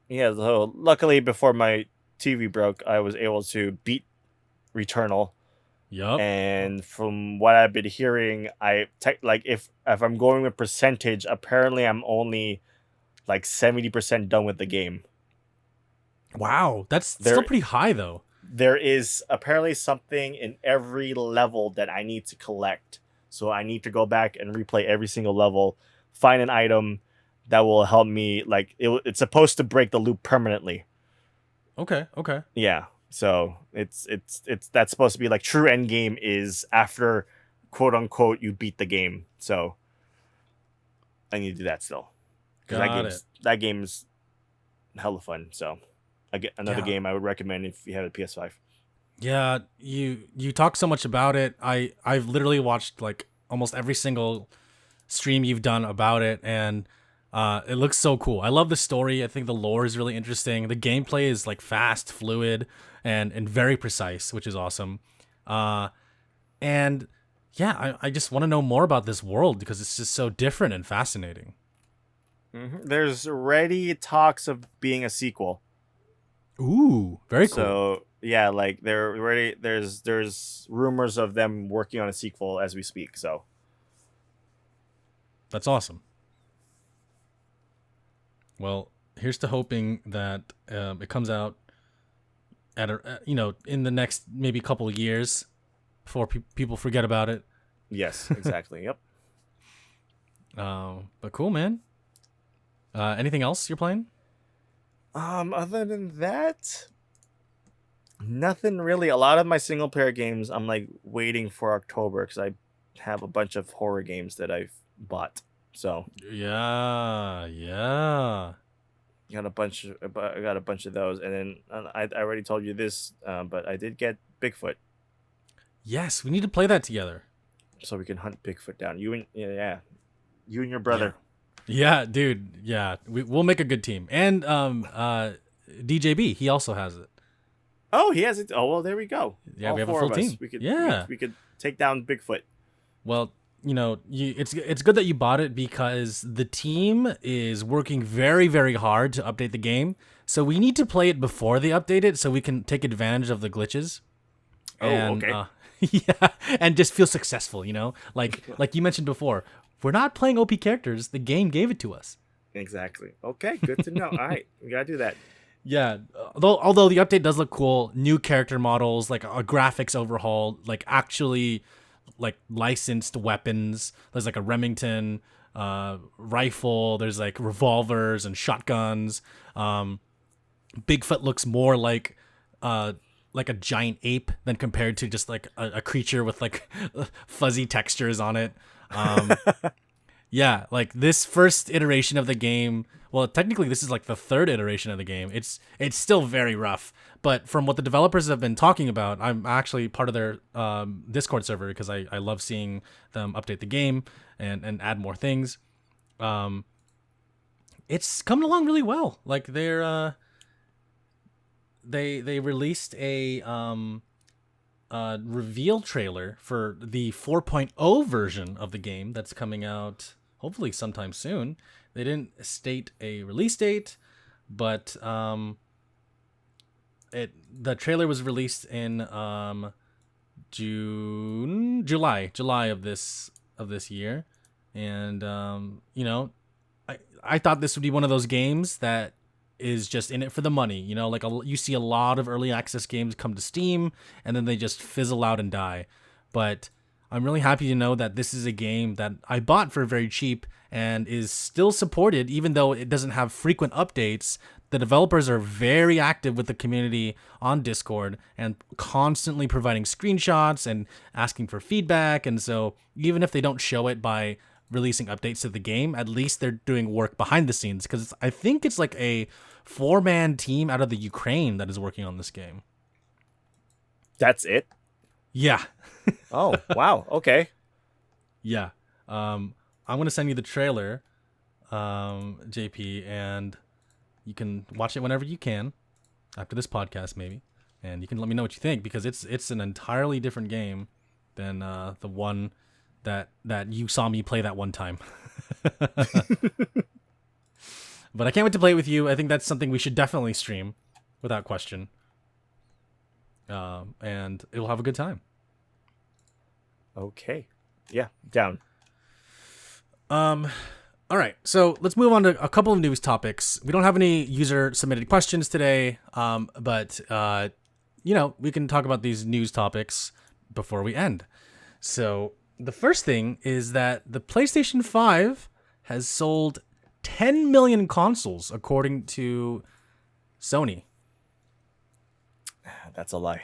Yeah, so luckily before my TV broke, I was able to beat Returnal. Yup. And from what I've been hearing, like if I'm going with percentage, apparently I'm only like 70% done with the game. Wow, that's still pretty high though. There is apparently something in every level that I need to collect. So I need to go back and replay every single level, find an item that will help me. Like it's supposed to break the loop permanently. Okay. Yeah. So it's that's supposed to be like true end game is after quote unquote you beat the game. So I need to do that still. Because that game's hella fun. So I get another game I would recommend if you have a PS5. Yeah, you talk so much about it. I've literally watched like almost every single stream you've done about it, and it looks so cool. I love the story. I think the lore is really interesting. The gameplay is like fast, fluid, and very precise, which is awesome. And yeah, I just want to know more about this world because it's just so different and fascinating. Mm-hmm. There's already talks of being a sequel. Ooh, very cool. So yeah, like there's rumors of them working on a sequel as we speak. So that's awesome. Well, here's to hoping that it comes out at in the next maybe couple of years before people forget about it. Yes, exactly. Yep. But cool, man. Anything else you're playing? Other than that, nothing really. A lot of my single player games, I'm like waiting for October because I have a bunch of horror games that I've bought. So yeah. I got a bunch of those, and then I already told you this, but I did get Bigfoot. Yes, we need to play that together, so we can hunt Bigfoot down. You and your brother. Yeah, dude. Yeah, we'll make a good team. And DJB, he also has it. Oh, he has it. Oh, well, there we go. Yeah, All we have a full team. We could we could take down Bigfoot. Well, it's good that you bought it because the team is working very, very hard to update the game. So we need to play it before they update it so we can take advantage of the glitches. Okay. Yeah, and just feel successful, like you mentioned before. We're not playing OP characters. The game gave it to us. Exactly. Okay, good to know. All right, we gotta do that. Yeah, although the update does look cool, new character models, like a graphics overhaul, like actually like licensed weapons. There's like a Remington rifle. There's like revolvers and shotguns. Bigfoot looks more like a giant ape than compared to just like a creature with like fuzzy textures on it. Yeah, like this first iteration of the game, well, technically this is like the third iteration of the game. It's still very rough, but from what the developers have been talking about, I'm actually part of their Discord server because I love seeing them update the game and add more things. It's coming along really well. Like they released a reveal trailer for the 4.0 version of the game that's coming out hopefully sometime soon. They didn't state a release date, but the trailer was released in July of this year, and I thought this would be one of those games that is just in it for the money. Like you see a lot of early access games come to Steam and then they just fizzle out and die. But I'm really happy to know that this is a game that I bought for very cheap and is still supported, even though it doesn't have frequent updates. The developers are very active with the community on Discord and constantly providing screenshots and asking for feedback. And so even if they don't show it by releasing updates to the game, at least they're doing work behind the scenes, because I think it's like a 4-man team out of the Ukraine that is working on this game. That's it? Yeah. Oh, wow. Okay. Yeah. I'm going to send you the trailer, JP, and you can watch it whenever you can, after this podcast maybe, and you can let me know what you think, because it's an entirely different game than the one that you saw me play that one time. But I can't wait to play it with you. I think that's something we should definitely stream, without question. And it will have a good time. Okay. Yeah, down. All right, so let's move on to a couple of news topics. We don't have any user submitted questions today, but we can talk about these news topics before we end. So the first thing is that the PlayStation 5 has sold 10 million consoles, according to Sony. That's a lie.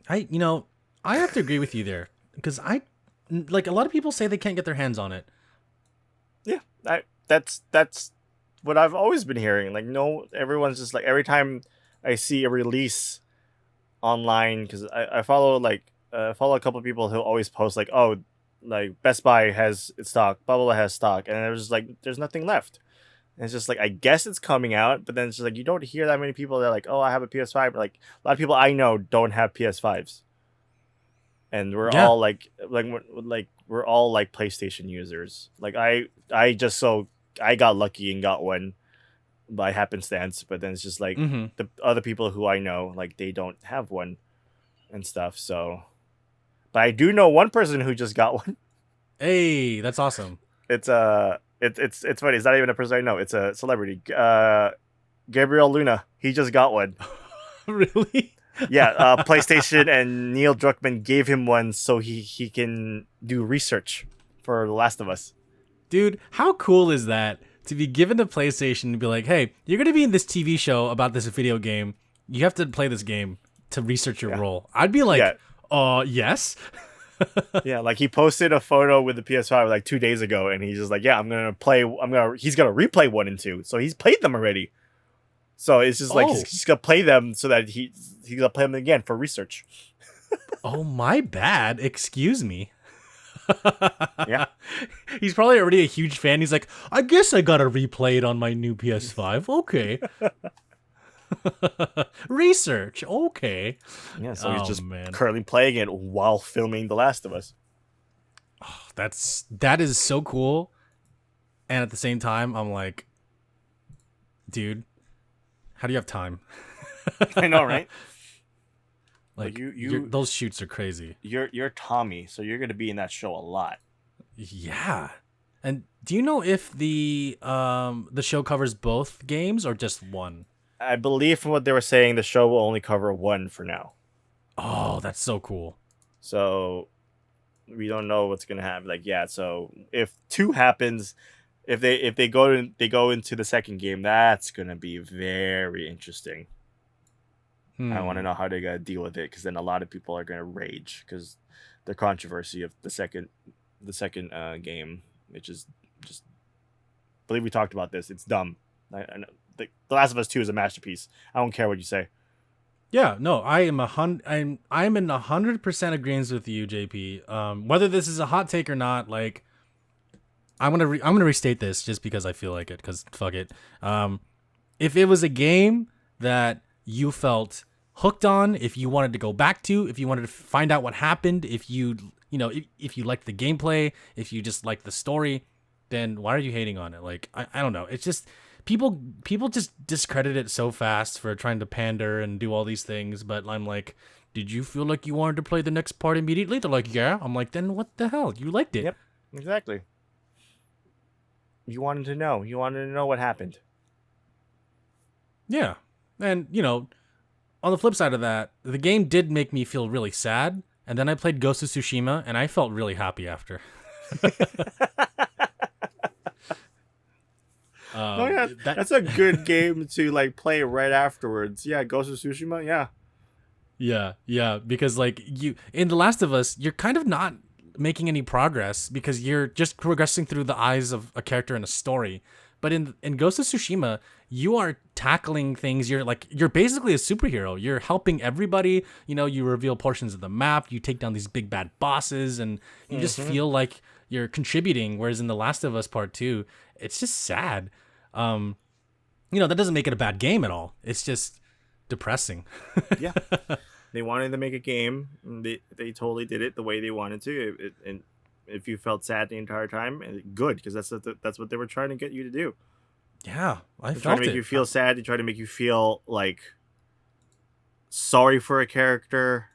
I have to agree with you there, because a lot of people say they can't get their hands on it. Yeah, that's what I've always been hearing. Like, no, everyone's just like, every time I see a release online, because I follow a couple of people who always post like, oh, like Best Buy has its stock, blah blah blah has stock, and there's like, there's nothing left. And it's just like, I guess it's coming out, but then it's just like, you don't hear that many people that are like, oh, I have a PS5. But like, a lot of people I know don't have PS5s, and we're all like we're all like PlayStation users. Like I got lucky and got one by happenstance, but then it's just like the other people who I know, like, they don't have one and stuff. So, but I do know one person who just got one. Hey, that's awesome. It's funny. It's not even a person I know. It's a celebrity. Gabriel Luna. He just got one. Really? Yeah. PlayStation and Neil Druckmann gave him one so he can do research for The Last of Us. Dude, how cool is that? To be given to PlayStation and be like, hey, you're going to be in this TV show about this video game. You have to play this game to research your role. I'd be like, yes. Yeah, like he posted a photo with the PS5 like 2 days ago, and he's just like, yeah, he's gonna replay 1 and 2. So he's played them already. So it's just like he's gonna play them so that he's gonna play them again for research. Oh, my bad. Excuse me. Yeah. He's probably already a huge fan. He's like, I guess I gotta replay it on my new PS5. Okay. Research. Okay. Yeah, so he's just currently playing it while filming The Last of Us. Oh, that is so cool. And at the same time, I'm like, dude, how do you have time? I know, right? Like, those shoots are crazy. You're Tommy, so you're gonna be in that show a lot. Yeah. And do you know if the show covers both games or just one? I believe from what they were saying, the show will only cover 1 for now. Oh, that's so cool. So we don't know what's gonna happen. Like, yeah. So if 2 happens, if they go into the second game, that's gonna be very interesting. I want to know how they're gonna deal with it, because then a lot of people are gonna rage because the controversy of the second game, which is just, I believe we talked about this. It's dumb. I know. The Last of Us 2 is a masterpiece. I don't care what you say. Yeah, no, I'm in 100% agreement with you, JP. Whether this is a hot take or not, like, I'm gonna restate this just because I feel like it. Because fuck it. If it was a game that you felt hooked on, if you wanted to go back to, if you wanted to find out what happened, if you liked the gameplay, if you just liked the story, then why are you hating on it? Like, I don't know. It's just people just discredit it so fast for trying to pander and do all these things. But I'm like, did you feel like you wanted to play the next part immediately? They're like, yeah. I'm like, then what the hell? You liked it. Yep, exactly. You wanted to know. You wanted to know what happened. Yeah. And, on the flip side of that, the game did make me feel really sad and then I played Ghost of Tsushima, and I felt really happy after. Oh yeah, that's a good game to like play right afterwards. Yeah, Ghost of Tsushima. Yeah, because like you in The Last of Us, you're kind of not making any progress because you're just progressing through the eyes of a character in a story. But in Ghost of Tsushima, you are tackling things. You're basically a superhero. You're helping everybody. You reveal portions of the map. You take down these big bad bosses, and you just feel like you're contributing. Whereas in The Last of Us Part 2, it's just sad. That doesn't make it a bad game at all. It's just depressing. Yeah. They wanted to make a game. They totally did it the way they wanted to. And if you felt sad the entire time, good, because that's what they were trying to get you to do. Yeah, I felt it. Trying to make you feel sad. They try to make you feel like sorry for a character.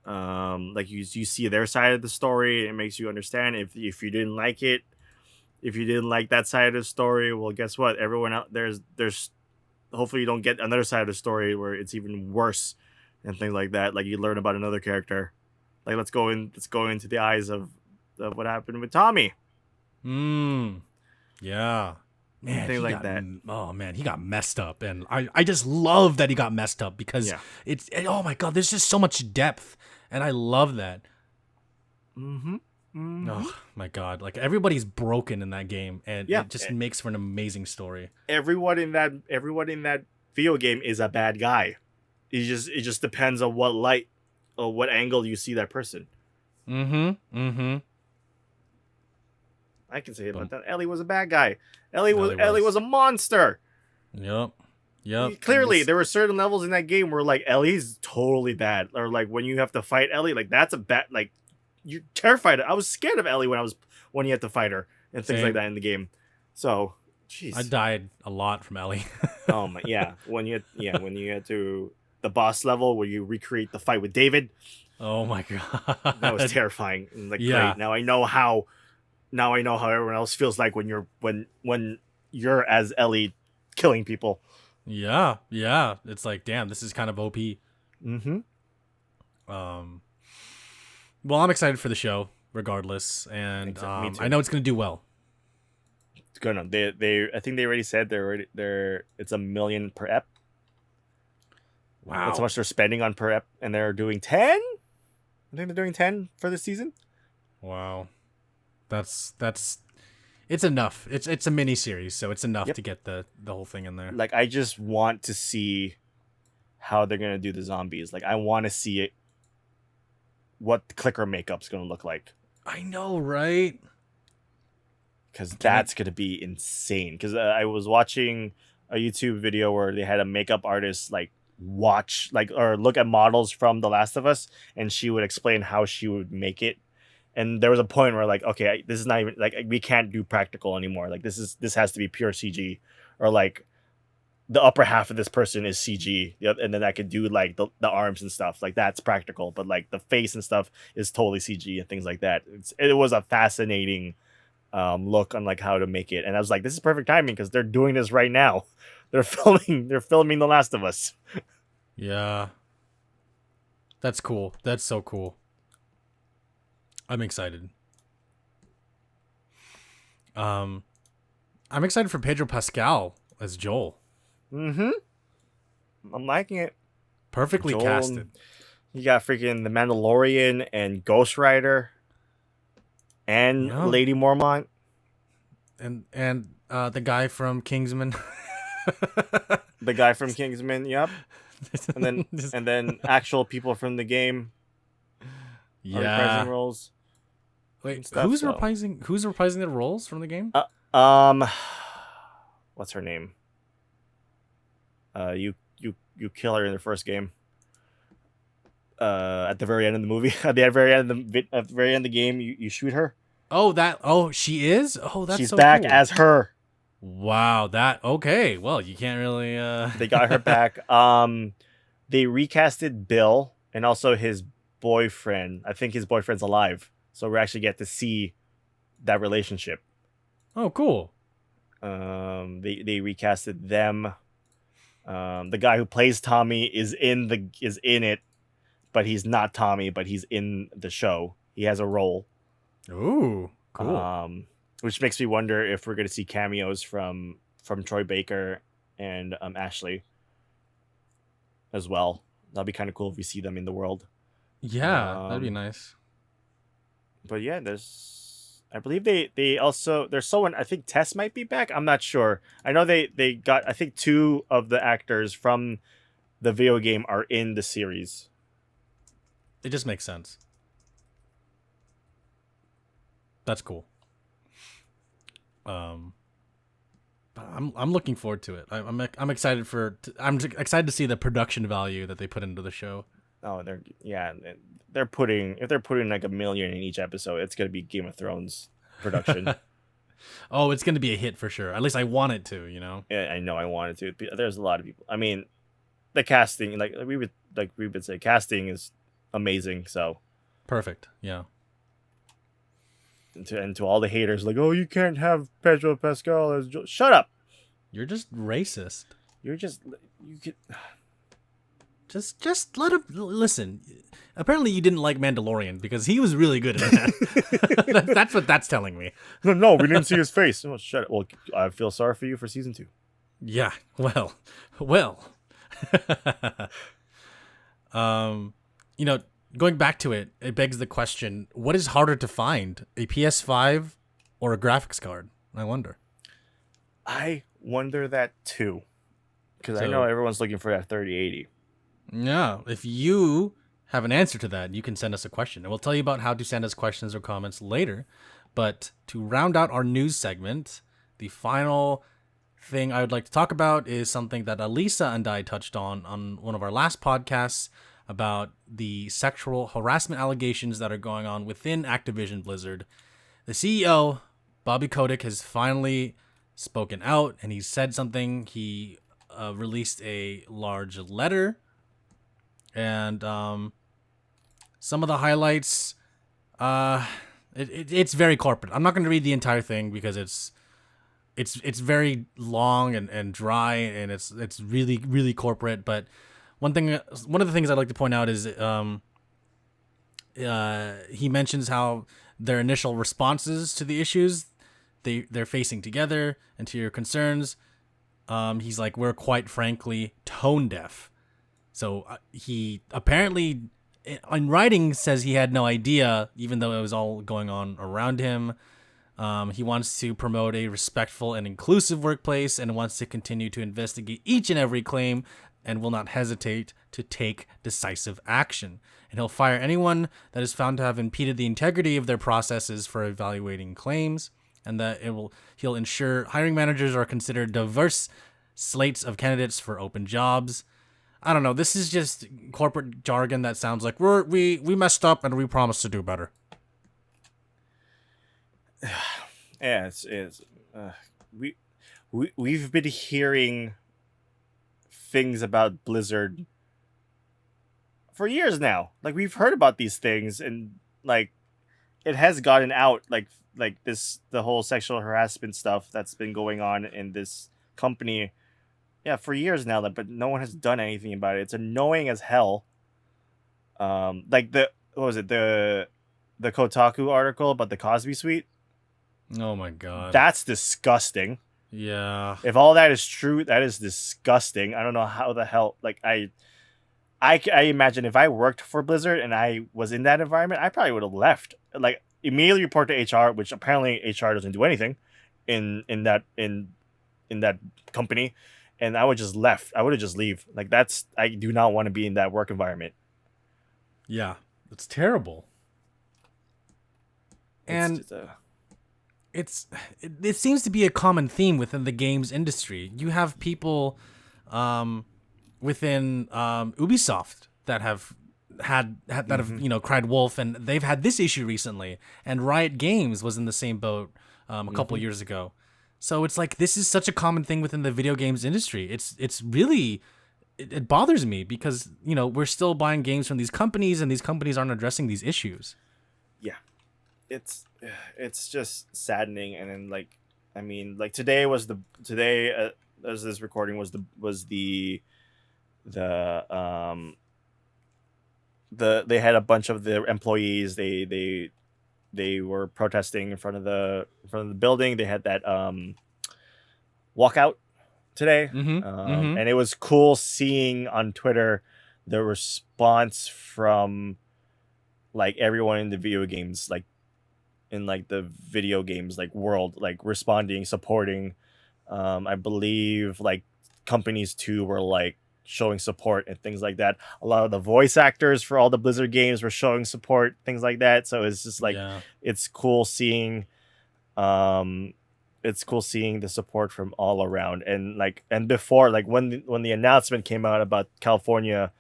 Like you see their side of the story. It makes you understand if you didn't like it, if you didn't like that side of the story. Well, guess what? Everyone out there's hopefully you don't get another side of the story where it's even worse and things like that. Like you learn about another character. Like let's go into the eyes of what happened with Tommy. Yeah. Man, things like that. Oh man, he got messed up, and I just love that he got messed up because oh my god, there's just so much depth, and I love that. Oh my god, like everybody's broken in that game, and it just makes for an amazing story. Everyone in that video game is a bad guy. It just depends on what light or what angle you see that person. I can say it about that. Ellie was a bad guy. Ellie was a monster. Yep. Clearly, there were certain levels in that game where like Ellie's totally bad, or like when you have to fight Ellie, like that's a bad. Like you're terrified. I was scared of Ellie when you had to fight her and things like that in the game. So, jeez, I died a lot from Ellie. Oh my, yeah. When you had to the boss level where you recreate the fight with David. Oh my god, that was terrifying. Like, great. Now I know how everyone else feels like when you're as Ellie killing people. Yeah. It's like, damn, this is kind of OP. Well, I'm excited for the show, regardless, and I know it's gonna do well. It's gonna. I think they already said it's $1 million per ep. Wow, that's how much they're spending on per ep, and they're doing 10. I think they're doing 10 for this season. Wow. That's it's enough. It's a mini series, so it's enough to get the whole thing in there. Like I just want to see how they're gonna do the zombies. Like I want to see it, what the clicker makeup's gonna look like. I know, right? Because that's gonna be insane. Because I was watching a YouTube video where they had a makeup artist like watch or look at models from The Last of Us, and she would explain how she would make it. And there was a point where like, okay, this is not even like we can't do practical anymore. Like this has to be pure CG, or like the upper half of this person is CG, and then I could do like the arms and stuff. Like that's practical, but like the face and stuff is totally CG and things like that. It was a fascinating look on like how to make it, and I was like, this is perfect timing because they're doing this right now. They're filming The Last of Us. Yeah, that's cool. That's so cool. I'm excited. I'm excited for Pedro Pascal as Joel. I'm liking it. Perfectly Joel, casted. You got freaking The Mandalorian and Ghost Rider and Lady Mormont. And the guy from Kingsman. The guy from Kingsman, yep. And then actual people from the game. Yeah. Reprising roles. Wait, who's reprising the roles from the game? What's her name? You kill her in the first game. At the very end of the movie, at the very end of the game, you shoot her. Oh, she is. Oh, that's she's so back cool. as her. Wow, okay. Well, you can't really. They got her back. They recasted Bill and also his boyfriend. I think his boyfriend's alive, so we actually get to see that relationship. Oh, cool. They recasted them. The guy who plays Tommy is in it. but he's not Tommy, but he's in the show. He has a role. Ooh, cool. Which makes me wonder if we're going to see cameos from Troy Baker and Ashley as well. That'd be kind of cool if we see them in the world. Yeah, that'd be nice. But yeah, I believe they also, there's someone, I think Tess might be back. I'm not sure. I know they got, I think 2 of the actors from the video game are in the series. It just makes sense. That's cool. But I'm looking forward to it. I'm excited I'm excited to see the production value that they put into the show. Oh, they're putting like $1 million in each episode. It's gonna be Game of Thrones production. Oh, it's gonna be a hit for sure. At least I want it to. You know. Yeah, I know I wanted to. There's a lot of people. I mean, the casting, like we would say, casting is amazing. So perfect. Yeah. And to all the haters, like, oh, you can't have Pedro Pascal as shut up. You're just racist. You could just let him listen. Apparently, you didn't like Mandalorian because he was really good in that. That's what that's telling me. No, we didn't see his face. Oh, shut up. Well, I feel sorry for you for season 2. Yeah. Well. You know, going back to it, it begs the question: what is harder to find, a PS5 or a graphics card? I wonder. I wonder that too, because I know everyone's looking for that 3080. Yeah, if you have an answer to that, you can send us a question, and we'll tell you about how to send us questions or comments later. But to round out our news segment, the final thing I would like to talk about is something that Alyssa and I touched on one of our last podcasts about the sexual harassment allegations that are going on within Activision Blizzard. The CEO, Bobby Kotick, has finally spoken out, and he said something. He released a large letter, and some of the highlights, it's very corporate. I'm not going to read the entire thing because it's very long and dry, and it's really, really corporate. But one of the things I'd like to point out is he mentions how their initial responses to the issues they're facing together and to your concerns. He's like, we're quite frankly tone deaf. So he apparently in writing says he had no idea, even though it was all going on around him. He wants to promote a respectful and inclusive workplace and wants to continue to investigate each and every claim and will not hesitate to take decisive action. And he'll fire anyone that is found to have impeded the integrity of their processes for evaluating claims, and that he'll ensure hiring managers are considered diverse slates of candidates for open jobs. I don't know. This is just corporate jargon that sounds like we messed up and we promised to do better. Yeah, we've been hearing things about Blizzard for years now. Like, we've heard about these things, and like it has gotten out, like the whole sexual harassment stuff that's been going on in this company, yeah, for years now. But no one has done anything about it. It's annoying as hell. Like the Kotaku article about the Cosby Suite. Oh my god, that's disgusting. Yeah. If all that is true, that is disgusting. I don't know how the hell. Like I imagine if I worked for Blizzard and I was in that environment, I probably would have left. Like, immediately report to HR, which apparently HR doesn't do anything in that company, and I would just left. I would have just leave. Like, I do not want to be in that work environment. Yeah, it's terrible. And it seems to be a common theme within the games industry. You have people within Ubisoft that have have cried wolf, and they've had this issue recently. And Riot Games was in the same boat a couple years ago. So it's like, this is such a common thing within the video games industry. It's really, it bothers me because we're still buying games from these companies, and these companies aren't addressing these issues. Yeah, it's just saddening. And then today as this recording was the they had a bunch of the employees. They were protesting in front of the building. They had that walkout today, and it was cool seeing on Twitter the response from like everyone in the video games, like in like the video games like world, like responding, supporting. I believe like companies too were like showing support and things like that. A lot of the voice actors for all the Blizzard games were showing support, things like that. So it's just like it's cool seeing the support from all around. And before, like when the announcement came out about California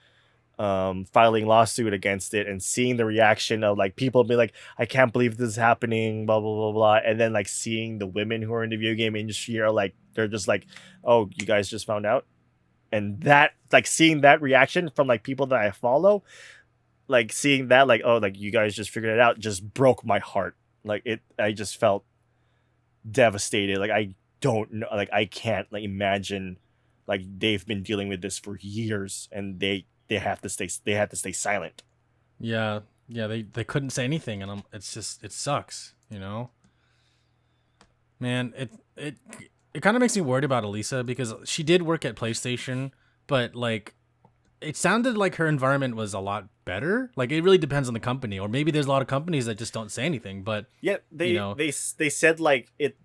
filing lawsuit against it, and seeing the reaction of like people be like, I can't believe this is happening, blah blah blah blah, and then like seeing the women who are in the video game industry are like, they're just like, oh, you guys just found out. And that, like, seeing that reaction from like people that I follow, like seeing that, like, oh, like you guys just figured it out, just broke my heart. Like I just felt devastated. Like I don't know, like I can't like imagine, like they've been dealing with this for years, and they had to stay silent. Yeah, they couldn't say anything, and it sucks, you know. Man, it kind of makes me worried about Alyssa, because she did work at PlayStation, but like it sounded like her environment was a lot better. Like it really depends on the company, or maybe there's a lot of companies that just don't say anything. But yeah, they said like it,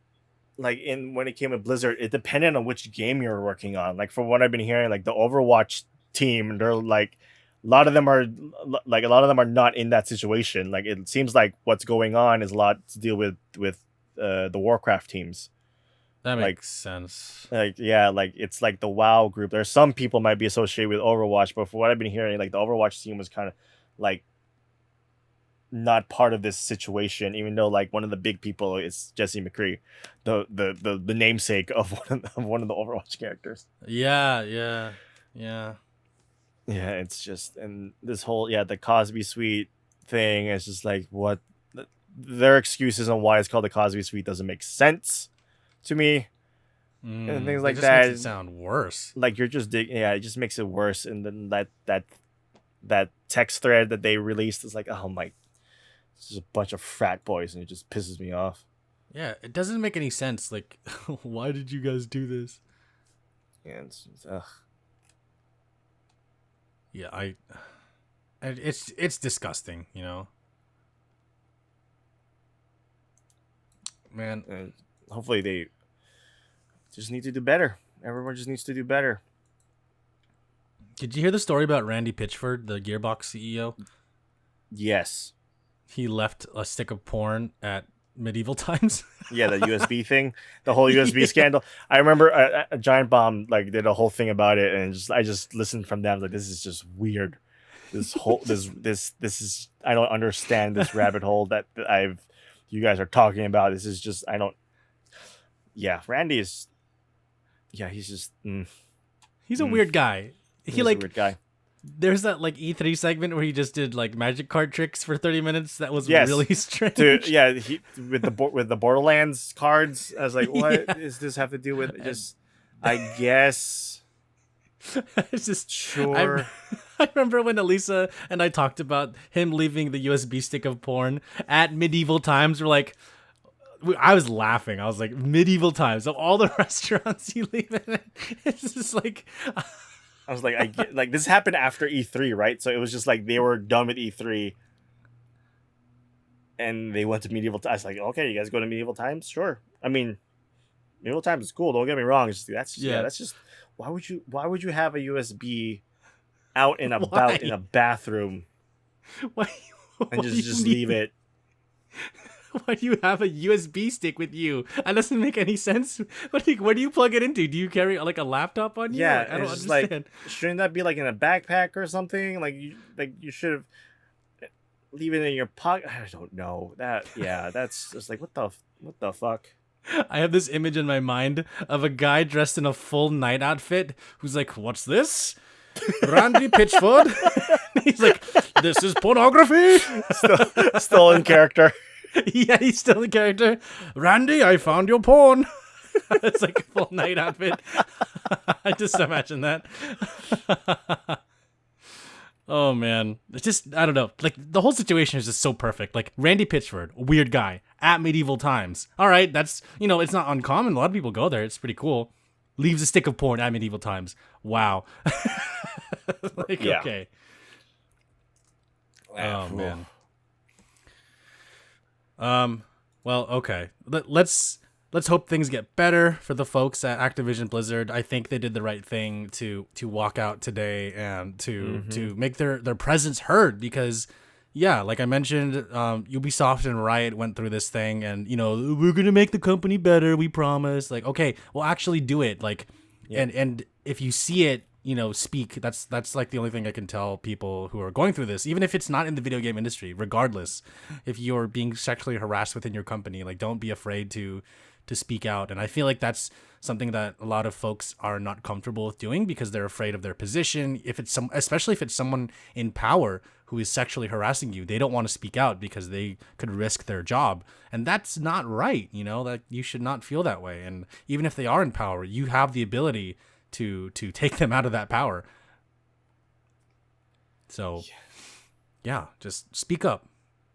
like in when it came to Blizzard, it depended on which game you were working on. Like from what I've been hearing, like the Overwatch team, they're like a lot of them are not in that situation. Like it seems like what's going on is a lot to deal with the Warcraft teams. That makes sense. Like, yeah, like it's like the WoW group. There's some people might be associated with Overwatch, but for what I've been hearing, like the Overwatch team was kind of like not part of this situation, even though like one of the big people is Jesse McCree, the namesake of one of the Overwatch characters. Yeah. It's just, and this whole the Cosby Suite thing is just like, what their excuses on why it's called the Cosby Suite doesn't make sense to me, and things like that. Makes it sound worse. Like you're just it just makes it worse. And then that text thread that they released is like, oh my, it's just a bunch of frat boys, and it just pisses me off. Yeah, it doesn't make any sense. Like, why did you guys do this? Yeah, yeah, it's disgusting, you know. Man, and hopefully they just need to do better. Everyone just needs to do better. Did you hear the story about Randy Pitchford, the Gearbox CEO? Yes. He left a stick of porn at medieval times. Yeah, the USB thing, the whole USB scandal. I remember a Giant Bomb like did a whole thing about it, and I just listened from them like, this is just weird. This whole this is, I don't understand this rabbit hole that you guys are talking about. This is just, I don't. Yeah, Randy is. Yeah, he's just. He's a weird guy. He's like a weird guy. There's that like E3 segment where he just did like magic card tricks for 30 minutes. That was really strange. With the Borderlands cards, I was like, what does this have to do with it? Just, I guess. It's just sure. I remember when Alyssa and I talked about him leaving the USB stick of porn at medieval times. We're like, I was laughing. I was like, medieval times of all the restaurants you leave it. It's just like. I was like, I get, like this happened after E3, right? So it was just like they were done with E3, and they went to medieval times. I was like, okay, you guys go to medieval times, sure. I mean, medieval times is cool. Don't get me wrong. That's just why would you have a USB out and about in a bathroom? Why and just leave it? Why do you have a USB stick with you? That doesn't make any sense. Where do you plug it into? Do you carry like a laptop on you? Yeah, I don't understand. Like, shouldn't that be like in a backpack or something? Like you should have leave it in your pocket. I don't know that. Yeah, that's just like what the fuck. I have this image in my mind of a guy dressed in a full night outfit who's like, "What's this? Randy Pitchford." He's like, "This is pornography." Still in character. Yeah, he's still in character. Randy, I found your porn. It's like a full night outfit. I just imagine that. Oh man, it's just I don't know. Like the whole situation is just so perfect. Like Randy Pitchford, a weird guy at medieval times. All right, that's it's not uncommon. A lot of people go there. It's pretty cool. Leaves a stick of porn at medieval times. Wow. Like Yeah. okay. Yeah. Oh man. Well, okay. Let's hope things get better for the folks at Activision Blizzard. I think they did the right thing to walk out today and to make their presence heard because yeah, like I mentioned, Ubisoft and Riot went through this thing and we're going to make the company better, we promise. Like, okay, well actually do it. Like and if you see it, speak. That's like the only thing I can tell people who are going through this, even if it's not in the video game industry, regardless. If you're being sexually harassed within your company, like don't be afraid to speak out. And I feel like that's something that a lot of folks are not comfortable with doing because they're afraid of their position. If it's especially if it's someone in power who is sexually harassing you, they don't want to speak out because they could risk their job. And that's not right. That you should not feel that way. And even if they are in power, you have the ability to take them out of that power. So yeah, just speak up.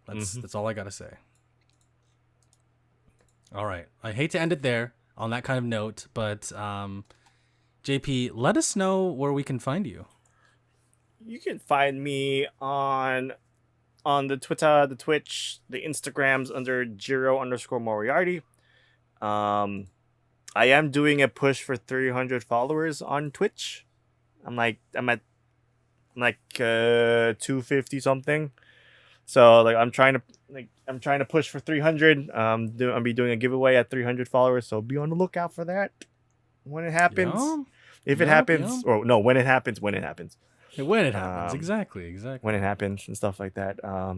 That's all I gotta say. All right. I hate to end it there on that kind of note, but JP, let us know where we can find you. You can find me on the Twitter, the Twitch, the Instagrams under Jiro_Moriarty. I am doing a push for 300 followers on Twitch. I'm at 250 something. So like I'm trying to push for 300. I'll be doing a giveaway at 300 followers. So be on the lookout for that when it happens. Yeah. If it happens, or no, when it happens. When it happens, exactly. When it happens and stuff like that. I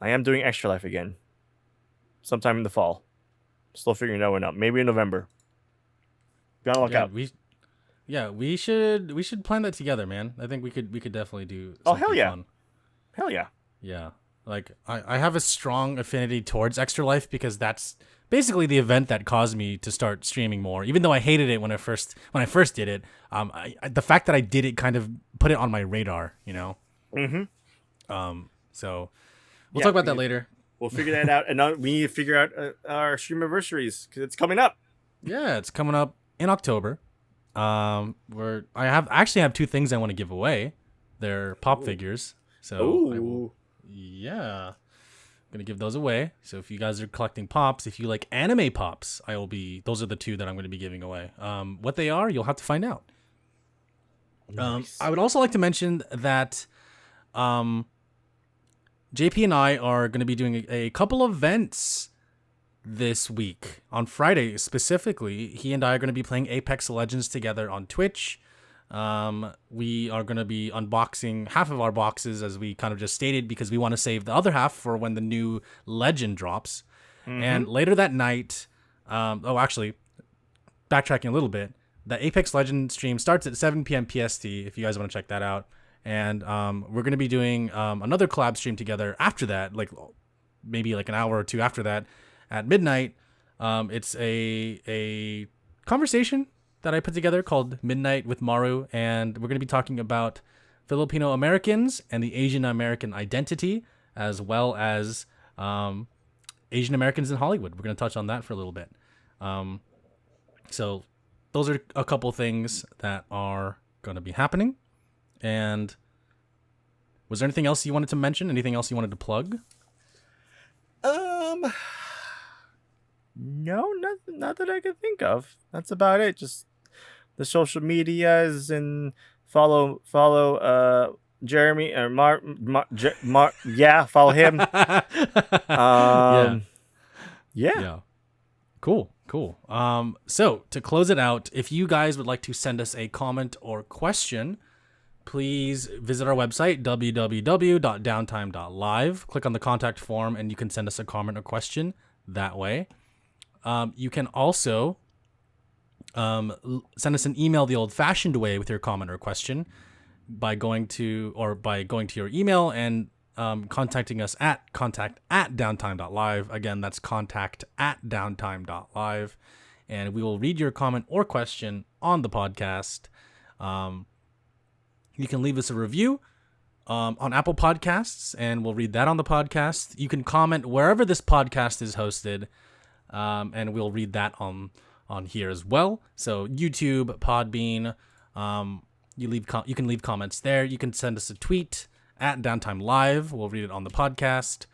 am doing Extra Life again, sometime in the fall. Still figuring that one out. Maybe in November. Be on the lookout. We should plan that together, man. I think we could definitely do something Oh hell yeah. fun. Hell yeah. Yeah. Like I have a strong affinity towards Extra Life because that's basically the event that caused me to start streaming more. Even though I hated it when I first did it, the fact that I did it kind of put it on my radar, So we'll talk about that later. We'll figure that out, and now we need to figure out our stream anniversaries because it's coming up. Yeah, it's coming up in October. I actually have two things I want to give away. They're pop figures, so I'm gonna give those away. So if you guys are collecting pops, if you like anime pops, those are the two that I'm going to be giving away. What they are, you'll have to find out. Nice. I would also like to mention that JP and I are going to be doing a couple of events this week. On Friday specifically, he and I are going to be playing Apex Legends together on Twitch. We are going to be unboxing half of our boxes, as we kind of just stated, because we want to save the other half for when the new legend drops. And later that night, actually, backtracking a little bit, the Apex Legend stream starts at 7 p.m. PST, if you guys want to check that out. And we're going to be doing another collab stream together after that, like maybe like an hour or two after that at midnight. It's a conversation that I put together called Midnight with Maru, and we're going to be talking about Filipino Americans and the Asian American identity, as well as Asian Americans in Hollywood. We're going to touch on that for a little bit. So those are a couple things that are going to be happening. And was there anything else you wanted to mention? Anything else you wanted to plug? No, not that I can think of. That's about it. Just the social medias and follow Jeremy or follow him. Yeah. Cool. So to close it out, if you guys would like to send us a comment or question, please visit our website, www.downtime.live. Click on the contact form and you can send us a comment or question that way. You can also send us an email the old-fashioned way with your comment or question by going to your email and contacting us at contact@downtime.live. Again, that's contact@downtime.live. And we will read your comment or question on the podcast. You can leave us a review on Apple Podcasts, and we'll read that on the podcast. You can comment wherever this podcast is hosted, and we'll read that on here as well. So YouTube, Podbean, you can leave comments there. You can send us a tweet at Downtime.Live. We'll read it on the podcast.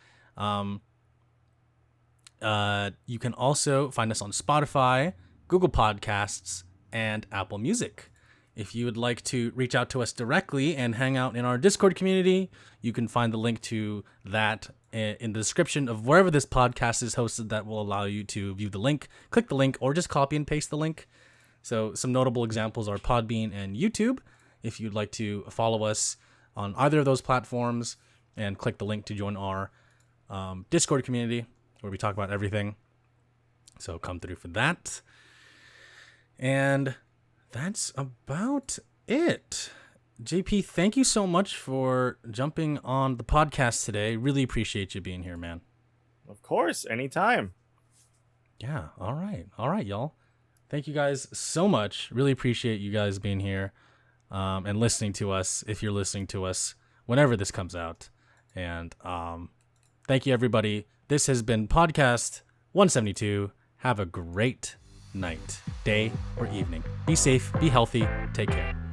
You can also find us on Spotify, Google Podcasts, and Apple Music. If you would like to reach out to us directly and hang out in our Discord community, you can find the link to that in the description of wherever this podcast is hosted. That will allow you to view the link, click the link, or just copy and paste the link. So some notable examples are Podbean and YouTube. If you'd like to follow us on either of those platforms and click the link to join our Discord community where we talk about everything. So come through for that. And that's about it. JP, thank you so much for jumping on the podcast today. Really appreciate you being here, man. Of course, anytime. Yeah, all right, y'all. Thank you guys so much. Really appreciate you guys being here and listening to us, if you're listening to us whenever this comes out. And thank you, everybody. This has been Podcast 172. Have a great night, day, or evening. Be safe, be healthy, take care.